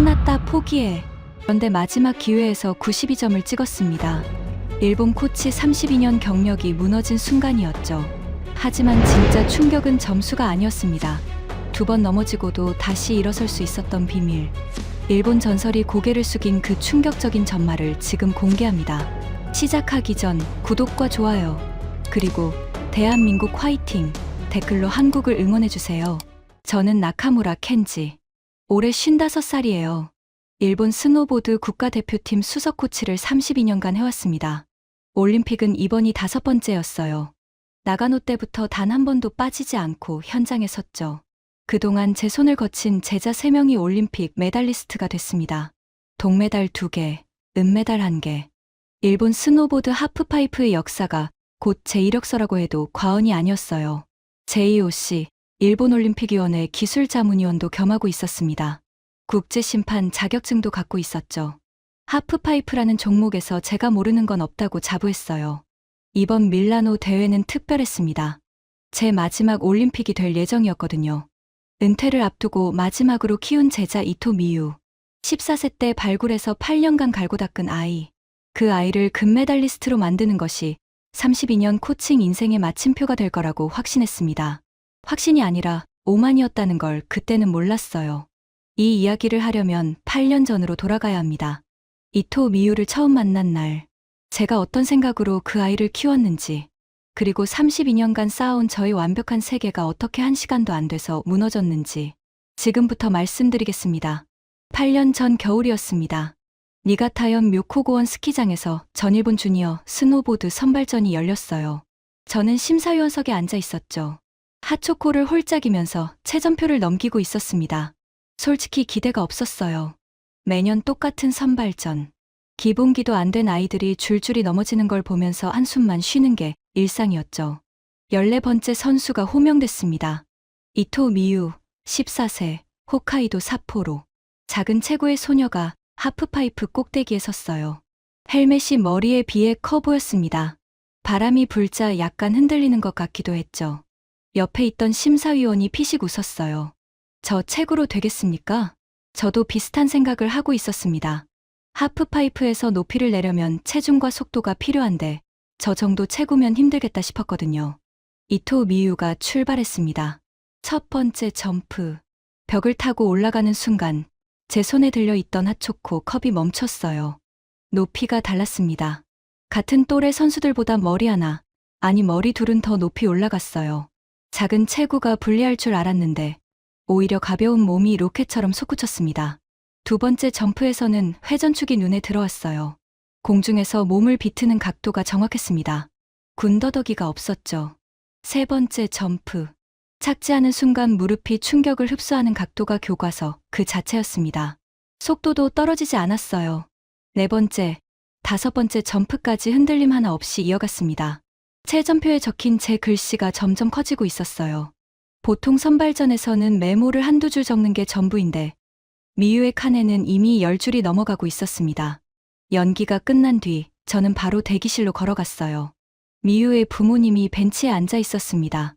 끝났다 포기해. 그런데 마지막 기회에서 92점을 찍었습니다. 일본 코치 32년 경력이 무너진 순간이었죠. 하지만 진짜 충격은 점수가 아니었습니다. 2번 넘어지고도 다시 일어설 수 있었던 비밀. 일본 전설이 고개를 숙인 그 충격적인 전말을 지금 공개합니다. 시작하기 전 구독과 좋아요, 그리고 대한민국 화이팅! 댓글로 한국을 응원해주세요. 저는 나카무라 켄지. 올해 55살이에요. 일본 스노보드 국가대표팀 수석 코치를 32년간 해왔습니다. 올림픽은 이번이 5번째였어요. 나가노 때부터 단 한 번도 빠지지 않고 현장에 섰죠. 그동안 제 손을 거친 제자 3명이 올림픽 메달리스트가 됐습니다. 동메달 2개, 은메달 1개. 일본 스노보드 하프파이프의 역사가 곧 제 이력서라고 해도 과언이 아니었어요. JOC, 일본올림픽위원회 기술자문위원도 겸하고 있었습니다. 국제심판 자격증도 갖고 있었죠. 하프파이프라는 종목에서 제가 모르는 건 없다고 자부했어요. 이번 밀라노 대회는 특별했습니다. 제 마지막 올림픽이 될 예정이었거든요. 은퇴를 앞두고 마지막으로 키운 제자 이토 미유. 14세 때 발굴해서 8년간 갈고 닦은 아이. 그 아이를 금메달리스트로 만드는 것이 32년 코칭 인생의 마침표가 될 거라고 확신했습니다. 확신이 아니라 오만이었다는 걸 그때는 몰랐어요. 이 이야기를 하려면 8년 전으로 돌아가야 합니다. 이토 미유를 처음 만난 날, 제가 어떤 생각으로 그 아이를 키웠는지, 그리고 32년간 쌓아온 저의 완벽한 세계가 어떻게 1시간도 안 돼서 무너졌는지 지금부터 말씀드리겠습니다. 8년 전 겨울이었습니다. 니가타현 묘코고원 스키장에서 전일본 주니어 스노보드 선발전이 열렸어요. 저는 심사위원석에 앉아 있었죠. 하초코를 홀짝이면서 최전표를 넘기고 있었습니다. 솔직히 기대가 없었어요. 매년 똑같은 선발전. 기본기도 안 된 아이들이 줄줄이 넘어지는 걸 보면서 한숨만 쉬는 게 일상이었죠. 14번째 선수가 호명됐습니다. 이토 미유, 14세, 홋카이도 삿포로. 작은 체구의 소녀가 하프파이프 꼭대기에 섰어요. 헬멧이 머리에 비해 커 보였습니다. 바람이 불자 약간 흔들리는 것 같기도 했죠. 옆에 있던 심사위원이 피식 웃었어요. 저 체구로 되겠습니까? 저도 비슷한 생각을 하고 있었습니다. 하프파이프에서 높이를 내려면 체중과 속도가 필요한데 저 정도 체구면 힘들겠다 싶었거든요. 이토 미유가 출발했습니다. 첫 번째 점프. 벽을 타고 올라가는 순간 제 손에 들려 있던 핫초코 컵이 멈췄어요. 높이가 달랐습니다. 같은 또래 선수들보다 머리 하나, 아니 머리 둘은 더 높이 올라갔어요. 작은 체구가 불리할 줄 알았는데 오히려 가벼운 몸이 로켓처럼 솟구쳤습니다. 2번째 점프에서는 회전축이 눈에 들어왔어요. 공중에서 몸을 비트는 각도가 정확했습니다. 군더더기가 없었죠. 3번째 점프. 착지하는 순간 무릎이 충격을 흡수하는 각도가 교과서 그 자체였습니다. 속도도 떨어지지 않았어요. 4번째, 5번째 점프까지 흔들림 하나 없이 이어갔습니다. 체전표에 적힌 제 글씨가 점점 커지고 있었어요. 보통 선발전에서는 메모를 한두 줄 적는 게 전부인데 미유의 칸에는 이미 10줄이 넘어가고 있었습니다. 연기가 끝난 뒤 저는 바로 대기실로 걸어갔어요. 미유의 부모님이 벤치에 앉아 있었습니다.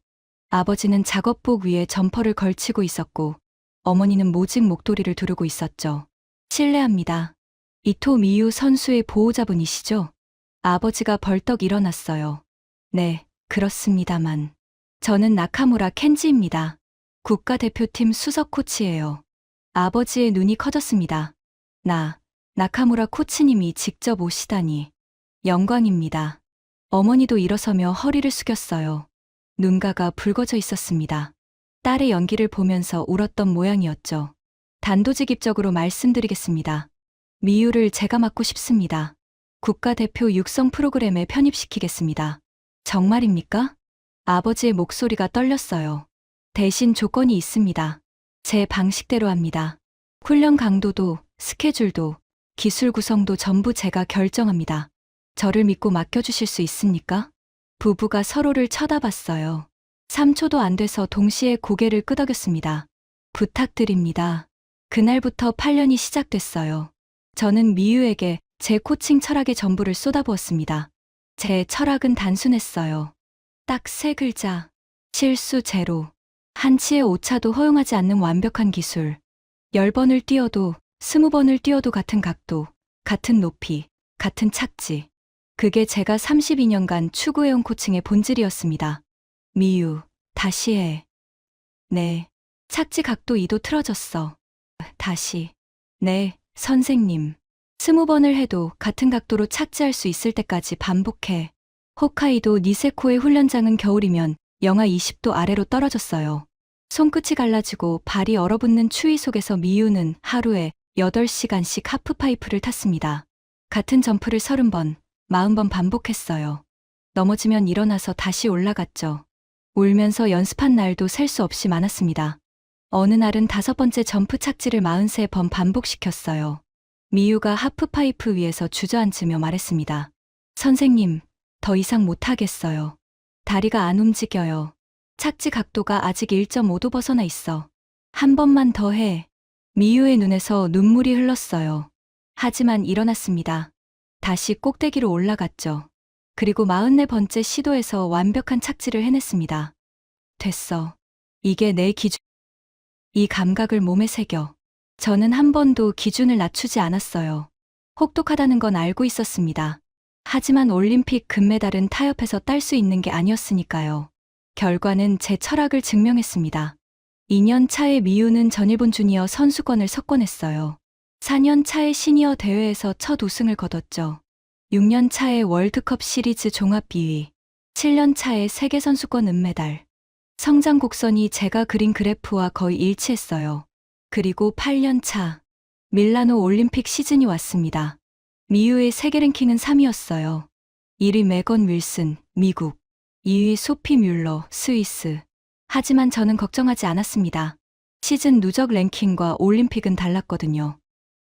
아버지는 작업복 위에 점퍼를 걸치고 있었고 어머니는 모직 목도리를 두르고 있었죠. 실례합니다. 이토 미유 선수의 보호자분이시죠? 아버지가 벌떡 일어났어요. 네, 그렇습니다만. 저는 나카무라 켄지입니다. 국가대표팀 수석 코치예요. 아버지의 눈이 커졌습니다. 나카무라 코치님이 직접 오시다니. 영광입니다. 어머니도 일어서며 허리를 숙였어요. 눈가가 붉어져 있었습니다. 딸의 연기를 보면서 울었던 모양이었죠. 단도직입적으로 말씀드리겠습니다. 미유를 제가 맡고 싶습니다. 국가대표 육성 프로그램에 편입시키겠습니다. 정말입니까? 아버지의 목소리가 떨렸어요. 대신 조건이 있습니다. 제 방식대로 합니다. 훈련 강도도, 스케줄도, 기술 구성도 전부 제가 결정합니다. 저를 믿고 맡겨주실 수 있습니까? 부부가 서로를 쳐다봤어요. 3초도 안 돼서 동시에 고개를 끄덕였습니다. 부탁드립니다. 그날부터 8년이 시작됐어요. 저는 미유에게 제 코칭 철학의 전부를 쏟아부었습니다. 제 철학은 단순했어요. 딱 3글자. 실수 제로. 한치의 오차도 허용하지 않는 완벽한 기술. 10번을 뛰어도 20번을 뛰어도 같은 각도, 같은 높이, 같은 착지. 그게 제가 32년간 추구해온 코칭의 본질이었습니다. 미유, 다시 해. 네. 착지 각도 2도 틀어졌어. 다시. 네, 선생님. 20번을 해도 같은 각도로 착지할 수 있을 때까지 반복해. 홋카이도 니세코의 훈련장은 겨울이면 영하 20도 아래로 떨어졌어요. 손끝이 갈라지고 발이 얼어붙는 추위 속에서 미유는 하루에 8시간씩 하프파이프를 탔습니다. 같은 점프를 30번, 40번 반복했어요. 넘어지면 일어나서 다시 올라갔죠. 울면서 연습한 날도 셀 수 없이 많았습니다. 어느 날은 5번째 점프 착지를 43번 반복시켰어요. 미유가 하프파이프 위에서 주저앉으며 말했습니다. 선생님, 더 이상 못하겠어요. 다리가 안 움직여요. 착지 각도가 아직 1.5도 벗어나 있어. 한 번만 더 해. 미유의 눈에서 눈물이 흘렀어요. 하지만 일어났습니다. 다시 꼭대기로 올라갔죠. 그리고 44번째 시도에서 완벽한 착지를 해냈습니다. 됐어. 이게 내 기준. 이 감각을 몸에 새겨. 저는 한 번도 기준을 낮추지 않았어요. 혹독하다는 건 알고 있었습니다. 하지만 올림픽 금메달은 타협해서 딸 수 있는 게 아니었으니까요. 결과는 제 철학을 증명했습니다. 2년 차에 미유는 전일본 주니어 선수권을 석권했어요. 4년 차에 시니어 대회에서 첫 우승을 거뒀죠. 6년 차에 월드컵 시리즈 종합 2위. 7년 차에 세계선수권 은메달. 성장 곡선이 제가 그린 그래프와 거의 일치했어요. 그리고 8년 차. 밀라노 올림픽 시즌이 왔습니다. 미유의 세계 랭킹은 3위였어요. 1위 메건 윌슨, 미국. 2위 소피 뮬러, 스위스. 하지만 저는 걱정하지 않았습니다. 시즌 누적 랭킹과 올림픽은 달랐거든요.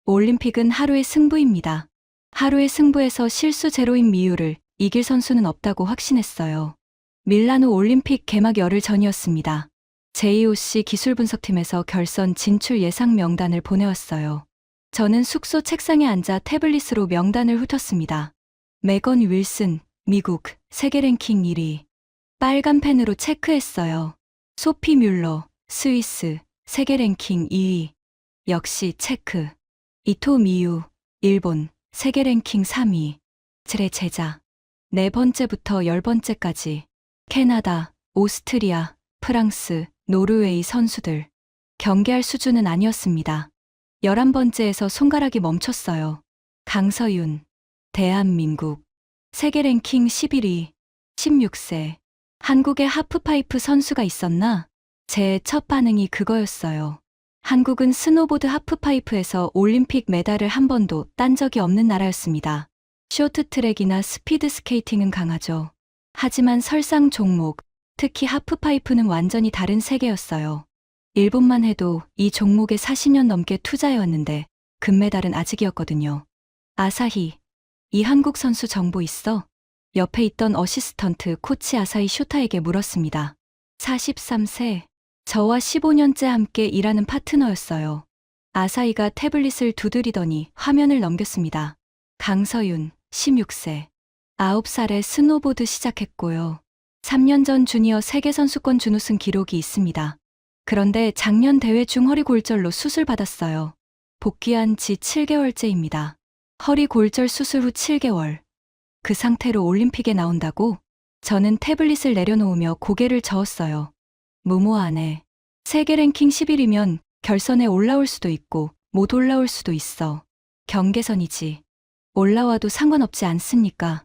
올림픽은 하루의 승부입니다. 하루의 승부에서 실수 제로인 미유를 이길 선수는 없다고 확신했어요. 밀라노 올림픽 개막 열흘 전이었습니다. JOC 기술분석팀에서 결선 진출 예상 명단을 보내왔어요. 저는 숙소 책상에 앉아 태블릿으로 명단을 훑었습니다. 메건 윌슨, 미국, 세계 랭킹 1위. 빨간 펜으로 체크했어요. 소피 뮬러, 스위스, 세계 랭킹 2위. 역시 체크. 이토 미유, 일본, 세계 랭킹 3위. 제 제자. 4번째부터 10번째까지. 캐나다, 오스트리아, 프랑스, 노르웨이 선수들. 경계할 수준은 아니었습니다. 11번째에서 손가락이 멈췄어요. 강서윤, 대한민국. 세계 랭킹 11위, 16세. 한국에 하프파이프 선수가 있었나? 제 첫 반응이 그거였어요. 한국은 스노보드 하프파이프에서 올림픽 메달을 한 번도 딴 적이 없는 나라였습니다. 쇼트트랙이나 스피드 스케이팅은 강하죠. 하지만 설상 종목, 특히 하프파이프는 완전히 다른 세계였어요. 일본만 해도 이 종목에 40년 넘게 투자해왔는데 금메달은 아직이었거든요. 아사히, 이 한국 선수 정보 있어? 옆에 있던 어시스턴트 코치 아사히 쇼타에게 물었습니다. 43세, 저와 15년째 함께 일하는 파트너였어요. 아사히가 태블릿을 두드리더니 화면을 넘겼습니다. 강서윤, 16세. 9살에 스노보드 시작했고요. 3년 전 주니어 세계선수권 준우승 기록이 있습니다. 그런데 작년 대회 중 허리 골절로 수술받았어요. 복귀한 지 7개월째입니다. 허리 골절 수술 후 7개월. 그 상태로 올림픽에 나온다고? 저는 태블릿을 내려놓으며 고개를 저었어요. 무모하네. 세계 랭킹 10일이면 결선에 올라올 수도 있고 못 올라올 수도 있어. 경계선이지. 올라와도 상관없지 않습니까?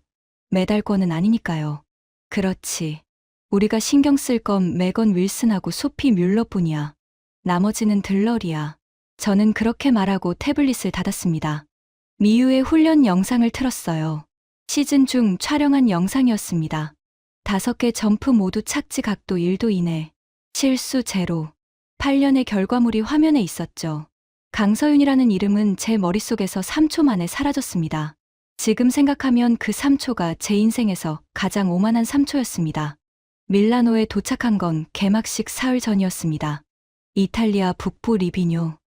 메달권은 아니니까요. 그렇지. 우리가 신경 쓸 건 메건 윌슨하고 소피 뮬러뿐이야. 나머지는 들러리야. 저는 그렇게 말하고 태블릿을 닫았습니다. 미유의 훈련 영상을 틀었어요. 시즌 중 촬영한 영상이었습니다. 5개 점프 모두 착지 각도 1도 이내. 실수 제로. 8년의 결과물이 화면에 있었죠. 강서윤이라는 이름은 제 머릿속에서 3초 만에 사라졌습니다. 지금 생각하면 그 3초가 제 인생에서 가장 오만한 3초였습니다. 밀라노에 도착한 건 개막식 사흘 전이었습니다. 이탈리아 북부 리비뇨.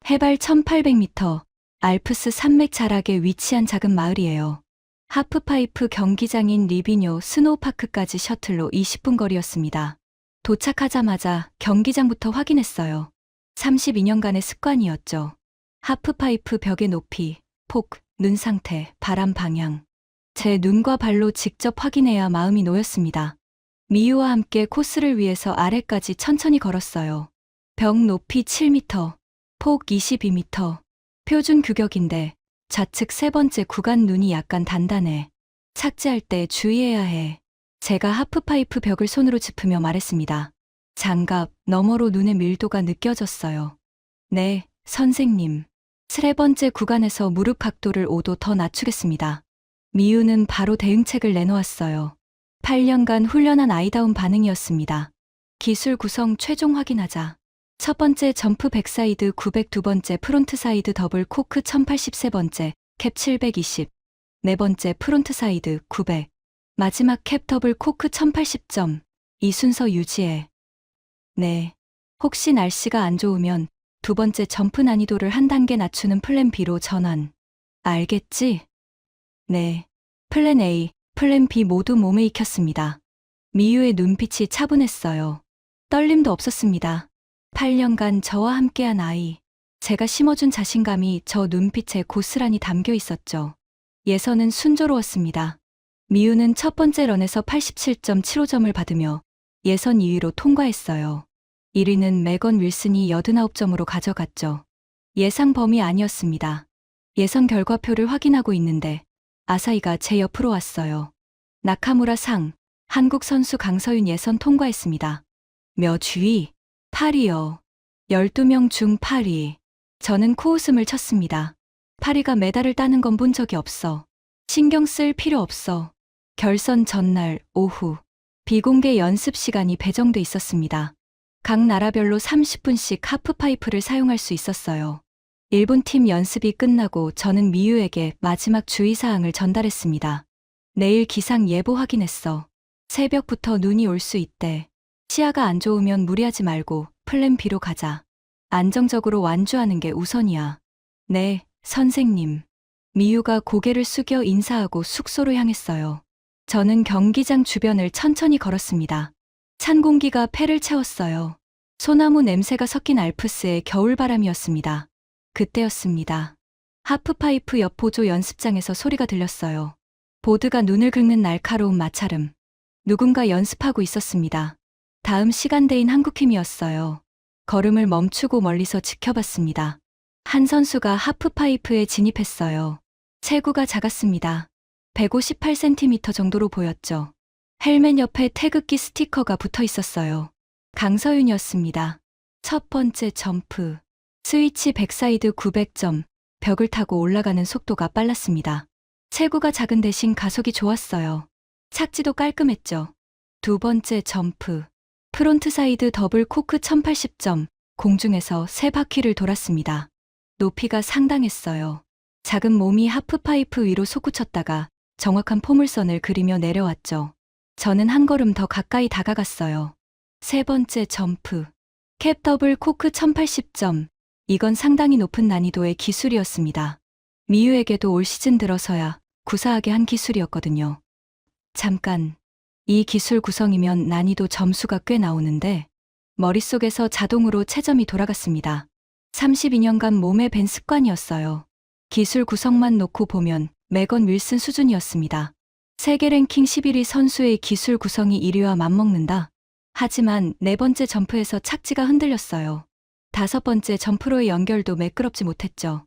해발 1800m, 알프스 산맥 자락에 위치한 작은 마을이에요. 하프파이프 경기장인 리비뇨 스노우파크까지 셔틀로 20분 거리였습니다. 도착하자마자 경기장부터 확인했어요. 32년간의 습관이었죠. 하프파이프 벽의 높이, 폭, 눈 상태, 바람 방향. 제 눈과 발로 직접 확인해야 마음이 놓였습니다. 미유와 함께 코스를 위해서 아래까지 천천히 걸었어요. 벽 높이 7m, 폭 22m. 표준 규격인데 좌측 세 번째 구간 눈이 약간 단단해. 착지할 때 주의해야 해. 제가 하프파이프 벽을 손으로 짚으며 말했습니다. 장갑 너머로 눈의 밀도가 느껴졌어요. 네, 선생님. 세 번째 구간에서 무릎 각도를 5도 더 낮추겠습니다. 미유는 바로 대응책을 내놓았어요. 8년간 훈련한 아이다운 반응이었습니다. 기술 구성 최종 확인하자. 첫 번째 점프 백사이드 900, 두 번째 프론트 사이드 더블 코크 1080, 세 번째 캡 720, 네 번째 프론트 사이드 900, 마지막 캡 더블 코크 1080점. 이 순서 유지해. 네. 혹시 날씨가 안 좋으면 두 번째 점프 난이도를 한 단계 낮추는 플랜 B로 전환. 알겠지? 네. 플랜 A, 플랜 B 모두 몸에 익혔습니다. 미유의 눈빛이 차분했어요. 떨림도 없었습니다. 8년간 저와 함께한 아이. 제가 심어준 자신감이 저 눈빛에 고스란히 담겨 있었죠. 예선은 순조로웠습니다. 미유는 첫 번째 런에서 87.75점을 받으며 예선 2위로 통과했어요. 1위는 메건 윌슨이 89점으로 가져갔죠. 예상 범위 아니었습니다. 예선 결과표를 확인하고 있는데 아사히가 제 옆으로 왔어요. 나카무라 상, 한국 선수 강서윤 예선 통과했습니다. 몇 위? 8위요. 12명 중 8위. 저는 코웃음을 쳤습니다. 8위가 메달을 따는 건 본 적이 없어. 신경 쓸 필요 없어. 결선 전날 오후 비공개 연습 시간이 배정돼 있었습니다. 각 나라별로 30분씩 하프파이프를 사용할 수 있었어요. 일본 팀 연습이 끝나고 저는 미유에게 마지막 주의사항을 전달했습니다. 내일 기상 예보 확인했어. 새벽부터 눈이 올 수 있대. 시야가 안 좋으면 무리하지 말고 플랜 B로 가자. 안정적으로 완주하는 게 우선이야. 네, 선생님. 미유가 고개를 숙여 인사하고 숙소로 향했어요. 저는 경기장 주변을 천천히 걸었습니다. 찬 공기가 폐를 채웠어요. 소나무 냄새가 섞인 알프스의 겨울바람이었습니다. 그때였습니다. 하프파이프 옆 보조 연습장에서 소리가 들렸어요. 보드가 눈을 긁는 날카로운 마찰음. 누군가 연습하고 있었습니다. 다음 시간대인 한국팀이었어요. 걸음을 멈추고 멀리서 지켜봤습니다. 한 선수가 하프파이프에 진입했어요. 체구가 작았습니다. 158cm 정도로 보였죠. 헬멧 옆에 태극기 스티커가 붙어 있었어요. 강서윤이었습니다. 첫 번째 점프. 스위치 백사이드 900점. 벽을 타고 올라가는 속도가 빨랐습니다. 체구가 작은 대신 가속이 좋았어요. 착지도 깔끔했죠. 두 번째 점프. 프론트 사이드 더블 코크 1080점. 공중에서 세 바퀴를 돌았습니다. 높이가 상당했어요. 작은 몸이 하프파이프 위로 솟구쳤다가 정확한 포물선을 그리며 내려왔죠. 저는 한 걸음 더 가까이 다가갔어요. 세 번째 점프. 캡 더블 코크 1080점. 이건 상당히 높은 난이도의 기술이었습니다. 미유에게도 올 시즌 들어서야 구사하게 한 기술이었거든요. 잠깐. 이 기술 구성이면 난이도 점수가 꽤 나오는데 머릿속에서 자동으로 채점이 돌아갔습니다. 32년간 몸에 밴 습관이었어요. 기술 구성만 놓고 보면 메건 윌슨 수준이었습니다. 세계 랭킹 11위 선수의 기술 구성이 1위와 맞먹는다. 하지만 네 번째 점프에서 착지가 흔들렸어요. 다섯 번째 점프로의 연결도 매끄럽지 못했죠.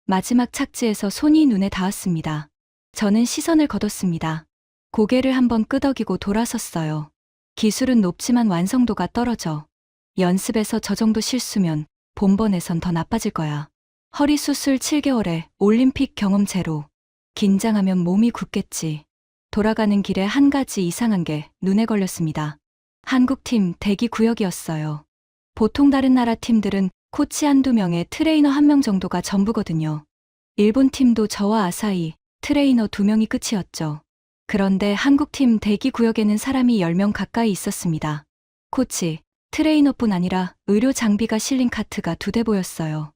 마지막 착지에서 손이 눈에 닿았습니다. 저는 시선을 거뒀습니다. 고개를 한번 끄덕이고 돌아섰어요. 기술은 높지만 완성도가 떨어져. 연습에서 저 정도 실수면 본번에선 더 나빠질 거야. 허리 수술 7개월에 올림픽 경험 제로. 긴장하면 몸이 굳겠지. 돌아가는 길에 한 가지 이상한 게 눈에 걸렸습니다. 한국팀 대기 구역이었어요. 보통 다른 나라 팀들은 코치 한두 명에 트레이너 한 명 정도가 전부거든요. 일본 팀도 저와 아사히, 트레이너 2명이 끝이었죠. 그런데 한국팀 대기 구역에는 사람이 10명 가까이 있었습니다. 코치, 트레이너뿐 아니라 의료 장비가 실린 카트가 2대 보였어요.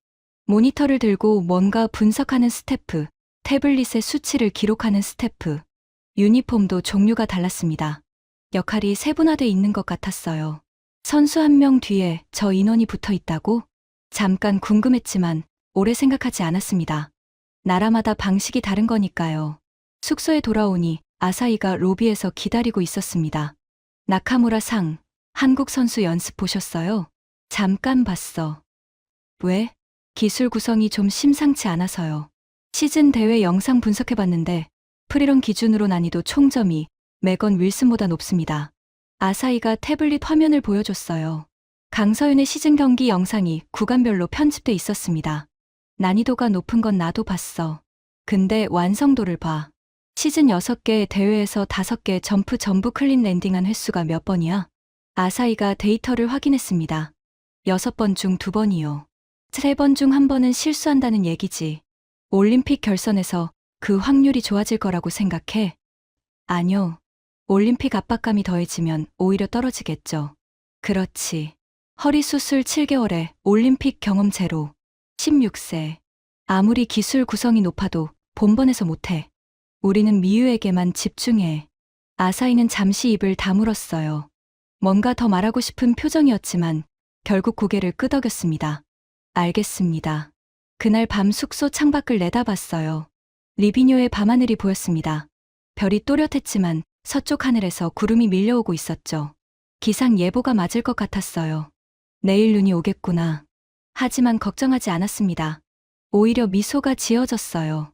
모니터를 들고 뭔가 분석하는 스태프, 태블릿에 수치를 기록하는 스태프. 유니폼도 종류가 달랐습니다. 역할이 세분화돼 있는 것 같았어요. 선수 한 명 뒤에 저 인원이 붙어 있다고? 잠깐 궁금했지만 오래 생각하지 않았습니다. 나라마다 방식이 다른 거니까요. 숙소에 돌아오니 아사히가 로비에서 기다리고 있었습니다. 나카무라 상, 한국 선수 연습 보셨어요? 잠깐 봤어. 왜? 기술 구성이 좀 심상치 않아서요. 시즌 대회 영상 분석해봤는데 프리런 기준으로 난이도 총점이 매건 윌슨보다 높습니다. 아사히가 태블릿 화면을 보여줬어요. 강서윤의 시즌 경기 영상이 구간별로 편집돼 있었습니다. 난이도가 높은 건 나도 봤어. 근데 완성도를 봐. 시즌 6개 대회에서 5개 점프 전부 클린 랜딩한 횟수가 몇 번이야? 아사히가 데이터를 확인했습니다. 6번 중 2번이요. 3번 중 1번은 실수한다는 얘기지. 올림픽 결선에서 그 확률이 좋아질 거라고 생각해? 아뇨. 올림픽 압박감이 더해지면 오히려 떨어지겠죠. 그렇지. 허리 수술 7개월에 올림픽 경험 제로. 16세. 아무리 기술 구성이 높아도 본번에서 못해. 우리는 미유에게만 집중해. 아사히는 잠시 입을 다물었어요. 뭔가 더 말하고 싶은 표정이었지만 결국 고개를 끄덕였습니다. 알겠습니다. 그날 밤 숙소 창밖을 내다봤어요. 리비뇨의 밤하늘이 보였습니다. 별이 또렷했지만 서쪽 하늘에서 구름이 밀려오고 있었죠. 기상 예보가 맞을 것 같았어요. 내일 눈이 오겠구나. 하지만 걱정하지 않았습니다. 오히려 미소가 지어졌어요.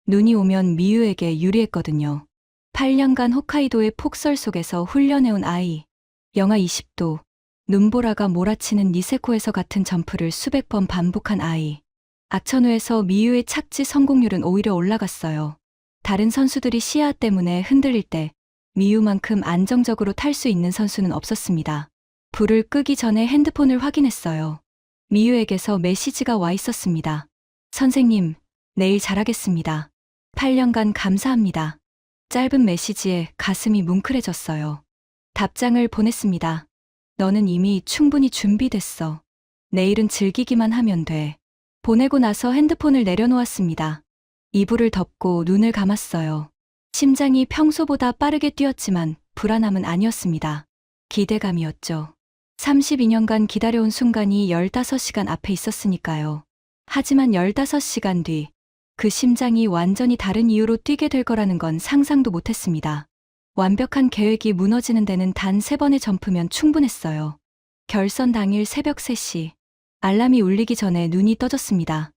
눈이 오면 미유에게 유리했거든요. 8년간 홋카이도의 폭설 속에서 훈련해온 아이. 영하 20도, 눈보라가 몰아치는 니세코에서 같은 점프를 수백 번 반복한 아이. 악천후에서 미유의 착지 성공률은 오히려 올라갔어요. 다른 선수들이 시야 때문에 흔들릴 때 미유만큼 안정적으로 탈 수 있는 선수는 없었습니다. 불을 끄기 전에 핸드폰을 확인했어요. 미유에게서 메시지가 와 있었습니다. 선생님, 내일 잘하겠습니다. 8년간 감사합니다. 짧은 메시지에 가슴이 뭉클해졌어요. 답장을 보냈습니다. 너는 이미 충분히 준비됐어. 내일은 즐기기만 하면 돼. 보내고 나서 핸드폰을 내려놓았습니다. 이불을 덮고 눈을 감았어요. 심장이 평소보다 빠르게 뛰었지만 불안함은 아니었습니다. 기대감이었죠. 32년간 기다려온 순간이 15시간 앞에 있었으니까요. 하지만 15시간 뒤, 그 심장이 완전히 다른 이유로 뛰게 될 거라는 건 상상도 못했습니다. 완벽한 계획이 무너지는 데는 단 3번의 점프면 충분했어요. 결선 당일 새벽 3시, 알람이 울리기 전에 눈이 떠졌습니다.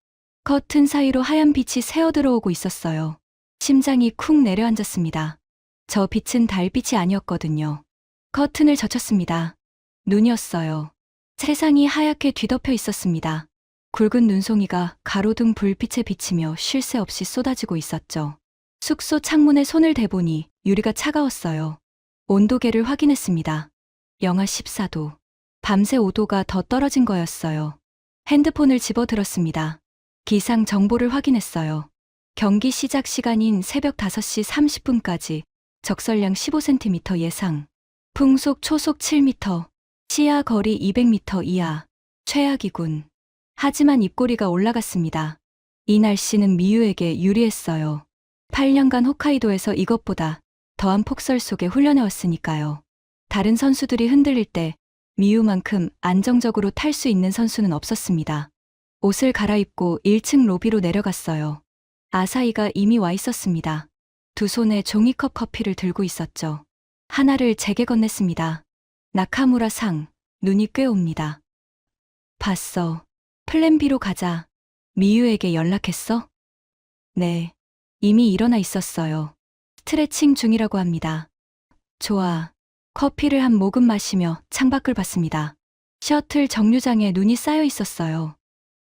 커튼 사이로 하얀 빛이 새어들어오고 있었어요. 심장이 쿵 내려앉았습니다. 저 빛은 달빛이 아니었거든요. 커튼을 젖혔습니다. 눈이었어요. 세상이 하얗게 뒤덮여 있었습니다. 굵은 눈송이가 가로등 불빛에 비치며 쉴 새 없이 쏟아지고 있었죠. 숙소 창문에 손을 대보니 유리가 차가웠어요. 온도계를 확인했습니다. 영하 14도. 밤새 5도가 더 떨어진 거였어요. 핸드폰을 집어들었습니다. 기상 정보를 확인했어요. 경기 시작 시간인 새벽 5시 30분까지 적설량 15cm 예상. 풍속 초속 7m. 시야 거리 200m 이하. 최악이군. 하지만 입꼬리가 올라갔습니다. 이 날씨는 미유에게 유리했어요. 8년간 홋카이도에서 이것보다 더한 폭설 속에 훈련해왔으니까요. 다른 선수들이 흔들릴 때 미유만큼 안정적으로 탈 수 있는 선수는 없었습니다. 옷을 갈아입고 1층 로비로 내려갔어요. 아사히가 이미 와 있었습니다. 두 손에 종이컵 커피를 들고 있었죠. 하나를 제게 건넸습니다. 나카무라 상, 눈이 꽤 옵니다. 봤어. 플랜 B로 가자. 미유에게 연락했어? 네. 이미 일어나 있었어요. 스트레칭 중이라고 합니다. 좋아. 커피를 한 모금 마시며 창밖을 봤습니다. 셔틀 정류장에 눈이 쌓여 있었어요.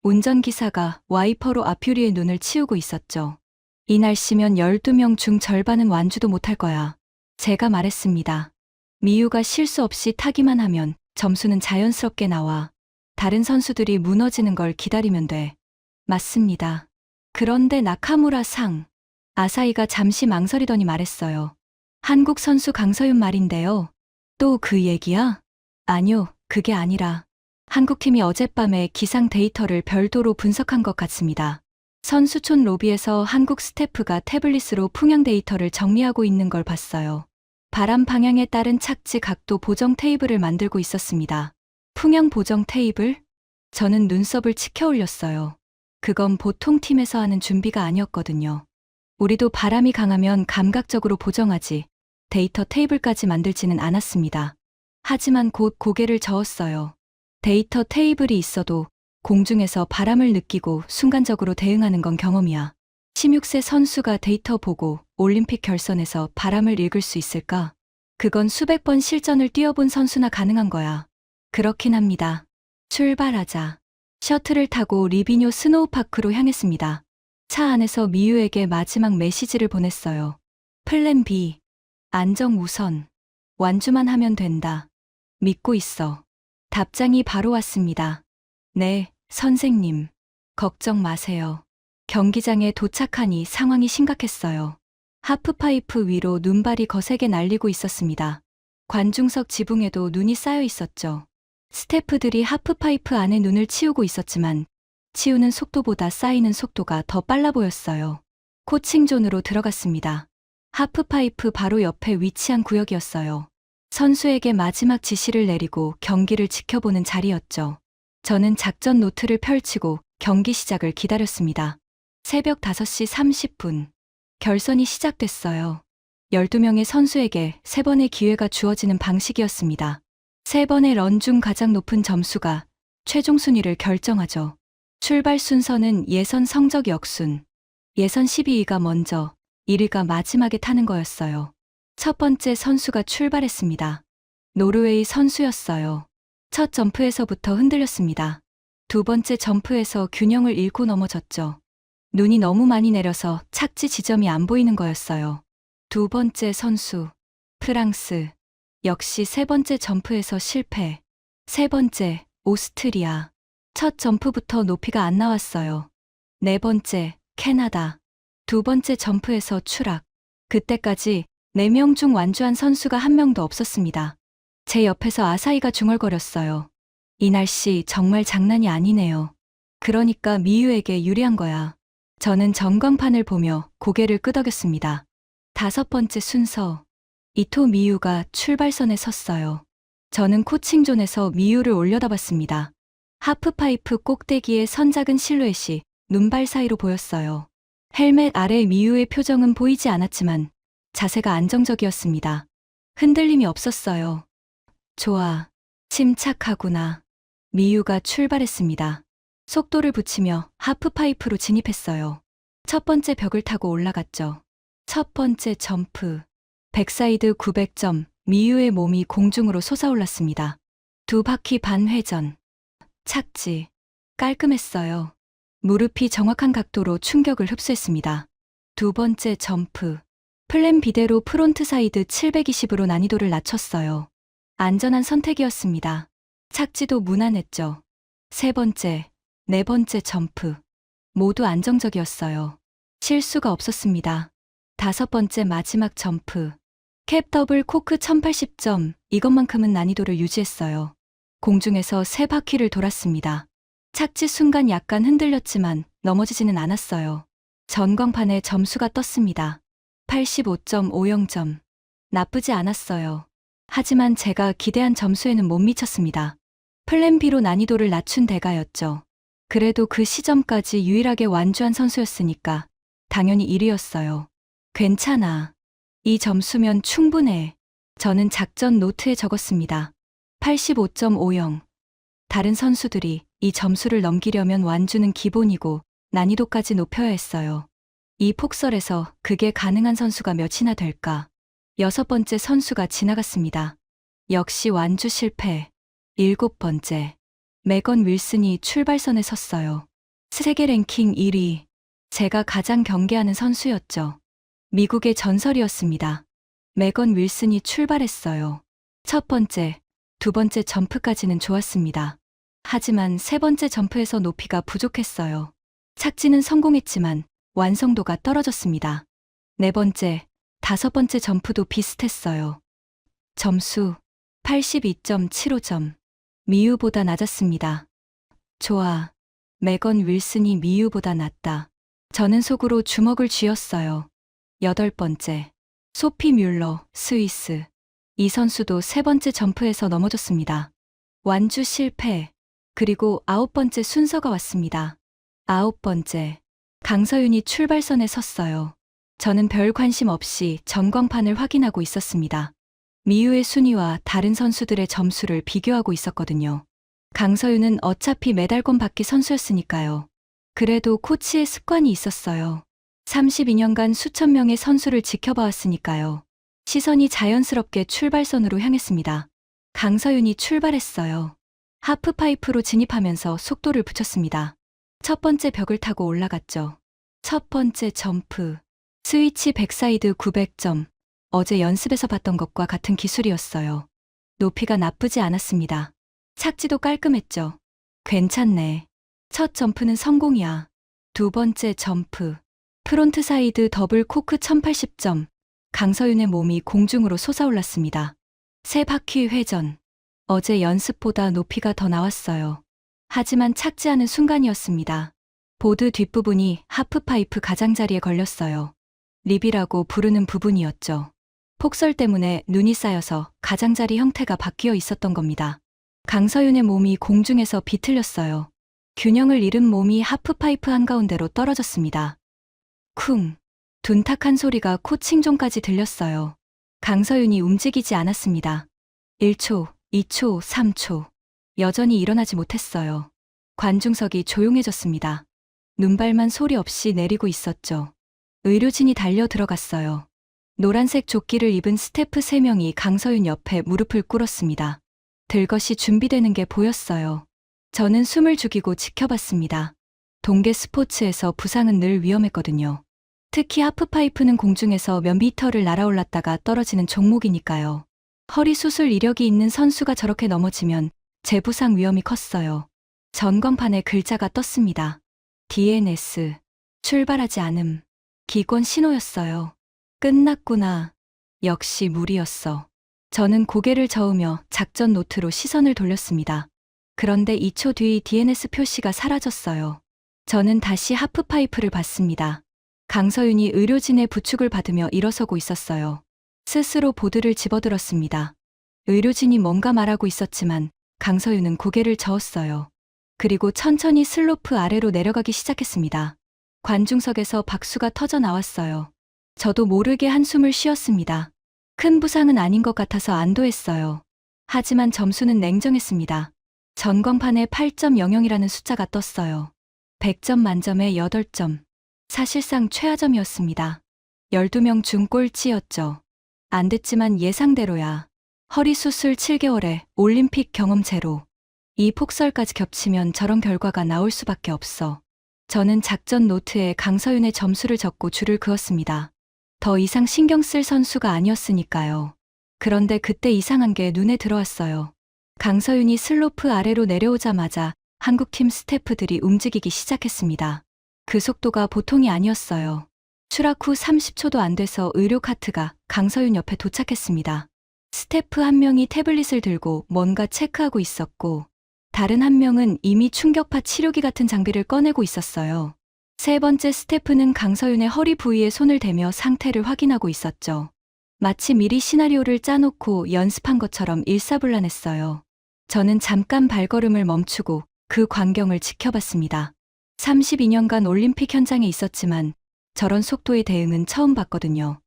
운전기사가 와이퍼로 앞유리에 눈을 치우고 있었죠. 이 날씨면 12명 중 절반은 완주도 못할 거야. 제가 말했습니다. 미유가 실수 없이 타기만 하면 점수는 자연스럽게 나와. 다른 선수들이 무너지는 걸 기다리면 돼. 맞습니다. 그런데 나카무라 상. 아사히가 잠시 망설이더니 말했어요. 한국 선수 강서윤 말인데요. 또 그 얘기야? 아니요, 그게 아니라 한국팀이 어젯밤에 기상 데이터를 별도로 분석한 것 같습니다. 선수촌 로비에서 한국 스태프가 태블릿으로 풍향 데이터를 정리하고 있는 걸 봤어요. 바람 방향에 따른 착지 각도 보정 테이블을 만들고 있었습니다. 풍향 보정 테이블? 저는 눈썹을 치켜 올렸어요. 그건 보통 팀에서 하는 준비가 아니었거든요. 우리도 바람이 강하면 감각적으로 보정하지 데이터 테이블까지 만들지는 않았습니다. 하지만 곧 고개를 저었어요. 데이터 테이블이 있어도 공중에서 바람을 느끼고 순간적으로 대응하는 건 경험이야. 16세 선수가 데이터 보고 올림픽 결선에서 바람을 읽을 수 있을까? 그건 수백 번 실전을 뛰어본 선수나 가능한 거야. 그렇긴 합니다. 출발하자. 셔틀을 타고 리비뇨 스노우파크로 향했습니다. 차 안에서 미유에게 마지막 메시지를 보냈어요. 플랜 B. 안정 우선. 완주만 하면 된다. 믿고 있어. 답장이 바로 왔습니다. 네, 선생님. 걱정 마세요. 경기장에 도착하니 상황이 심각했어요. 하프파이프 위로 눈발이 거세게 날리고 있었습니다. 관중석 지붕에도 눈이 쌓여 있었죠. 스태프들이 하프파이프 안에 눈을 치우고 있었지만 치우는 속도보다 쌓이는 속도가 더 빨라 보였어요. 코칭존으로 들어갔습니다. 하프파이프 바로 옆에 위치한 구역이었어요. 선수에게 마지막 지시를 내리고 경기를 지켜보는 자리였죠. 저는 작전 노트를 펼치고 경기 시작을 기다렸습니다. 새벽 5시 30분. 결선이 시작됐어요. 12명의 선수에게 3번의 기회가 주어지는 방식이었습니다. 3번의 런 중 가장 높은 점수가 최종 순위를 결정하죠. 출발 순서는 예선 성적 역순. 예선 12위가 먼저, 1위가 마지막에 타는 거였어요. 첫 번째 선수가 출발했습니다. 노르웨이 선수였어요. 첫 점프에서부터 흔들렸습니다. 두 번째 점프에서 균형을 잃고 넘어졌죠. 눈이 너무 많이 내려서 착지 지점이 안 보이는 거였어요. 두 번째 선수, 프랑스. 역시 세 번째 점프에서 실패. 세 번째, 오스트리아. 첫 점프부터 높이가 안 나왔어요. 네 번째, 캐나다. 두 번째 점프에서 추락. 그때까지 4명 중 완주한 선수가 한 명도 없었습니다. 제 옆에서 아사히가 중얼거렸어요. 이 날씨 정말 장난이 아니네요. 그러니까 미유에게 유리한 거야. 저는 전광판을 보며 고개를 끄덕였습니다. 5번째 순서. 이토 미유가 출발선에 섰어요. 저는 코칭존에서 미유를 올려다봤습니다. 하프파이프 꼭대기에 선 작은 실루엣이 눈발 사이로 보였어요. 헬멧 아래 미유의 표정은 보이지 않았지만 자세가 안정적이었습니다. 흔들림이 없었어요. 좋아. 침착하구나. 미유가 출발했습니다. 속도를 붙이며 하프파이프로 진입했어요. 첫 번째 벽을 타고 올라갔죠. 첫 번째 점프. 백사이드 900점, 미유의 몸이 공중으로 솟아올랐습니다. 2바퀴 반 회전. 착지. 깔끔했어요. 무릎이 정확한 각도로 충격을 흡수했습니다. 두 번째 점프. 플랜 B대로 프론트 사이드 720으로 난이도를 낮췄어요. 안전한 선택이었습니다. 착지도 무난했죠. 세 번째, 네 번째 점프. 모두 안정적이었어요. 실수가 없었습니다. 5번째 마지막 점프. 캡 더블 코크 1080점, 이것만큼은 난이도를 유지했어요. 공중에서 3바퀴를 돌았습니다. 착지 순간 약간 흔들렸지만 넘어지지는 않았어요. 전광판에 점수가 떴습니다. 85.50점. 나쁘지 않았어요. 하지만 제가 기대한 점수에는 못 미쳤습니다. 플랜 B로 난이도를 낮춘 대가였죠. 그래도 그 시점까지 유일하게 완주한 선수였으니까 당연히 1위였어요. 괜찮아. 이 점수면 충분해. 저는 작전 노트에 적었습니다. 85.50. 다른 선수들이 이 점수를 넘기려면 완주는 기본이고 난이도까지 높여야 했어요. 이 폭설에서 그게 가능한 선수가 몇이나 될까? 6번째 선수가 지나갔습니다. 역시 완주 실패. 7번째. 메건 윌슨이 출발선에 섰어요. 세계 랭킹 1위. 제가 가장 경계하는 선수였죠. 미국의 전설이었습니다. 메건 윌슨이 출발했어요. 첫 번째, 두 번째 점프까지는 좋았습니다. 하지만 세 번째 점프에서 높이가 부족했어요. 착지는 성공했지만 완성도가 떨어졌습니다. 네 번째, 5번째 점프도 비슷했어요. 점수 82.75점. 미유보다 낮았습니다. 좋아. 메건 윌슨이 미유보다 낫다. 저는 속으로 주먹을 쥐었어요. 8번째. 소피 뮬러, 스위스. 이 선수도 3번째 점프에서 넘어졌습니다. 완주 실패. 그리고 9번째 순서가 왔습니다. 9번째. 강서윤이 출발선에 섰어요. 저는 별 관심 없이 전광판을 확인하고 있었습니다. 미유의 순위와 다른 선수들의 점수를 비교하고 있었거든요. 강서윤은 어차피 메달권 받기 선수였으니까요. 그래도 코치의 습관이 있었어요. 32년간 수천 명의 선수를 지켜봐왔으니까요. 시선이 자연스럽게 출발선으로 향했습니다. 강서윤이 출발했어요. 하프파이프로 진입하면서 속도를 붙였습니다. 첫 번째 벽을 타고 올라갔죠. 첫 번째 점프. 스위치 백사이드 900점. 어제 연습에서 봤던 것과 같은 기술이었어요. 높이가 나쁘지 않았습니다. 착지도 깔끔했죠. 괜찮네. 첫 점프는 성공이야. 두 번째 점프. 프론트 사이드 더블 코크 1080점. 강서윤의 몸이 공중으로 솟아올랐습니다. 세 바퀴 회전. 어제 연습보다 높이가 더 나왔어요. 하지만 착지하는 순간이었습니다. 보드 뒷부분이 하프파이프 가장자리에 걸렸어요. 립이라고 부르는 부분이었죠. 폭설 때문에 눈이 쌓여서 가장자리 형태가 바뀌어 있었던 겁니다. 강서윤의 몸이 공중에서 비틀렸어요. 균형을 잃은 몸이 하프파이프 한가운데로 떨어졌습니다. 쿵! 둔탁한 소리가 코칭존까지 들렸어요. 강서윤이 움직이지 않았습니다. 1초, 2초, 3초. 여전히 일어나지 못했어요. 관중석이 조용해졌습니다. 눈발만 소리 없이 내리고 있었죠. 의료진이 달려 들어갔어요. 노란색 조끼를 입은 스태프 3명이 강서윤 옆에 무릎을 꿇었습니다. 들것이 준비되는 게 보였어요. 저는 숨을 죽이고 지켜봤습니다. 동계 스포츠에서 부상은 늘 위험했거든요. 특히 하프파이프는 공중에서 몇 미터를 날아올랐다가 떨어지는 종목이니까요. 허리 수술 이력이 있는 선수가 저렇게 넘어지면 재부상 위험이 컸어요. 전광판에 글자가 떴습니다. DNS. 출발하지 않음. 기권 신호였어요. 끝났구나. 역시 무리였어. 저는 고개를 저으며 작전 노트로 시선을 돌렸습니다. 그런데 2초 뒤 DNS 표시가 사라졌어요. 저는 다시 하프파이프를 봤습니다. 강서윤이 의료진의 부축을 받으며 일어서고 있었어요. 스스로 보드를 집어들었습니다. 의료진이 뭔가 말하고 있었지만 강서윤은 고개를 저었어요. 그리고 천천히 슬로프 아래로 내려가기 시작했습니다. 관중석에서 박수가 터져 나왔어요. 저도 모르게 한숨을 쉬었습니다. 큰 부상은 아닌 것 같아서 안도했어요. 하지만 점수는 냉정했습니다. 전광판에 8.00이라는 숫자가 떴어요. 100점 만점에 8점. 사실상 최하점이었습니다. 12명 중 꼴찌였죠. 안 됐지만 예상대로야. 허리 수술 7개월에 올림픽 경험 제로. 이 폭설까지 겹치면 저런 결과가 나올 수밖에 없어. 저는 작전 노트에 강서윤의 점수를 적고 줄을 그었습니다. 더 이상 신경 쓸 선수가 아니었으니까요. 그런데 그때 이상한 게 눈에 들어왔어요. 강서윤이 슬로프 아래로 내려오자마자 한국팀 스태프들이 움직이기 시작했습니다. 그 속도가 보통이 아니었어요. 추락 후 30초도 안 돼서 의료카트가 강서윤 옆에 도착했습니다. 스태프 한 명이 태블릿을 들고 뭔가 체크하고 있었고, 다른 한 명은 이미 충격파 치료기 같은 장비를 꺼내고 있었어요. 세 번째 스태프는 강서윤의 허리 부위에 손을 대며 상태를 확인하고 있었죠. 마치 미리 시나리오를 짜놓고 연습한 것처럼 일사불란했어요. 저는 잠깐 발걸음을 멈추고 그 광경을 지켜봤습니다. 32년간 올림픽 현장에 있었지만 저런 속도의 대응은 처음 봤거든요.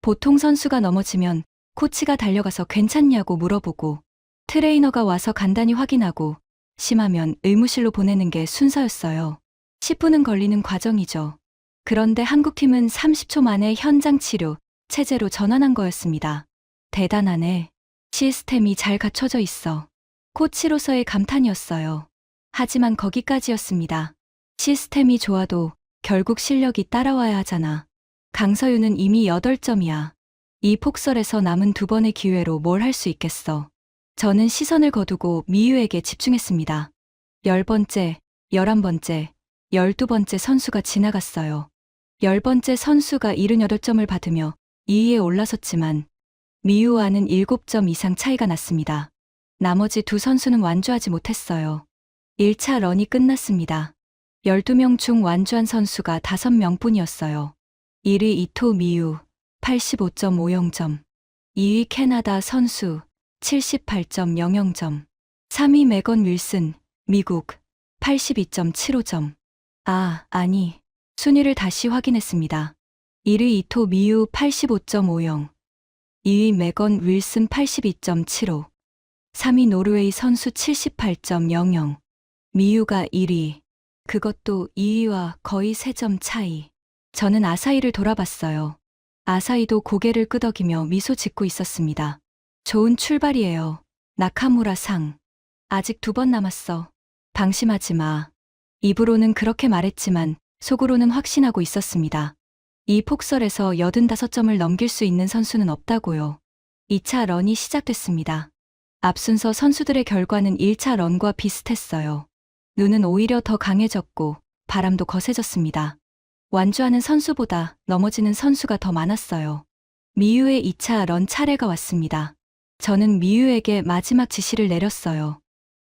보통 선수가 넘어지면 코치가 달려가서 괜찮냐고 물어보고, 트레이너가 와서 간단히 확인하고, 심하면 의무실로 보내는 게 순서였어요. 10분은 걸리는 과정이죠. 그런데 한국팀은 30초 만에 현장 치료, 체제로 전환한 거였습니다. 대단하네. 시스템이 잘 갖춰져 있어. 코치로서의 감탄이었어요. 하지만 거기까지였습니다. 시스템이 좋아도 결국 실력이 따라와야 하잖아. 강서윤은 이미 8점이야. 이 폭설에서 남은 2번의 기회로 뭘 할 수 있겠어. 저는 시선을 거두고 미유에게 집중했습니다. 10번째, 11번째, 12번째 선수가 지나갔어요. 10번째 선수가 78점을 받으며 2위에 올라섰지만 미유와는 7점 이상 차이가 났습니다. 나머지 두 선수는 완주하지 못했어요. 1차 런이 끝났습니다. 12명 중 완주한 선수가 5명뿐이었어요. 1위 이토 미유, 85.50점. 2위 캐나다 선수, 78.00점. 3위 메건 윌슨, 미국, 82.75점. 아니. 순위를 다시 확인했습니다. 1위 이토 미유 85.50, 2위 메건 윌슨 82.75, 3위 노르웨이 선수 78.00, 미유가 1위. 그것도 2위와 거의 3점 차이. 저는 아사히를 돌아봤어요. 아사히도 고개를 끄덕이며 미소 짓고 있었습니다. 좋은 출발이에요. 나카무라 상. 아직 2번 남았어. 방심하지 마. 입으로는 그렇게 말했지만 속으로는 확신하고 있었습니다. 이 폭설에서 85점을 넘길 수 있는 선수는 없다고요. 2차 런이 시작됐습니다. 앞순서 선수들의 결과는 1차 런과 비슷했어요. 눈은 오히려 더 강해졌고 바람도 거세졌습니다. 완주하는 선수보다 넘어지는 선수가 더 많았어요. 미유의 2차 런 차례가 왔습니다. 저는 미유에게 마지막 지시를 내렸어요.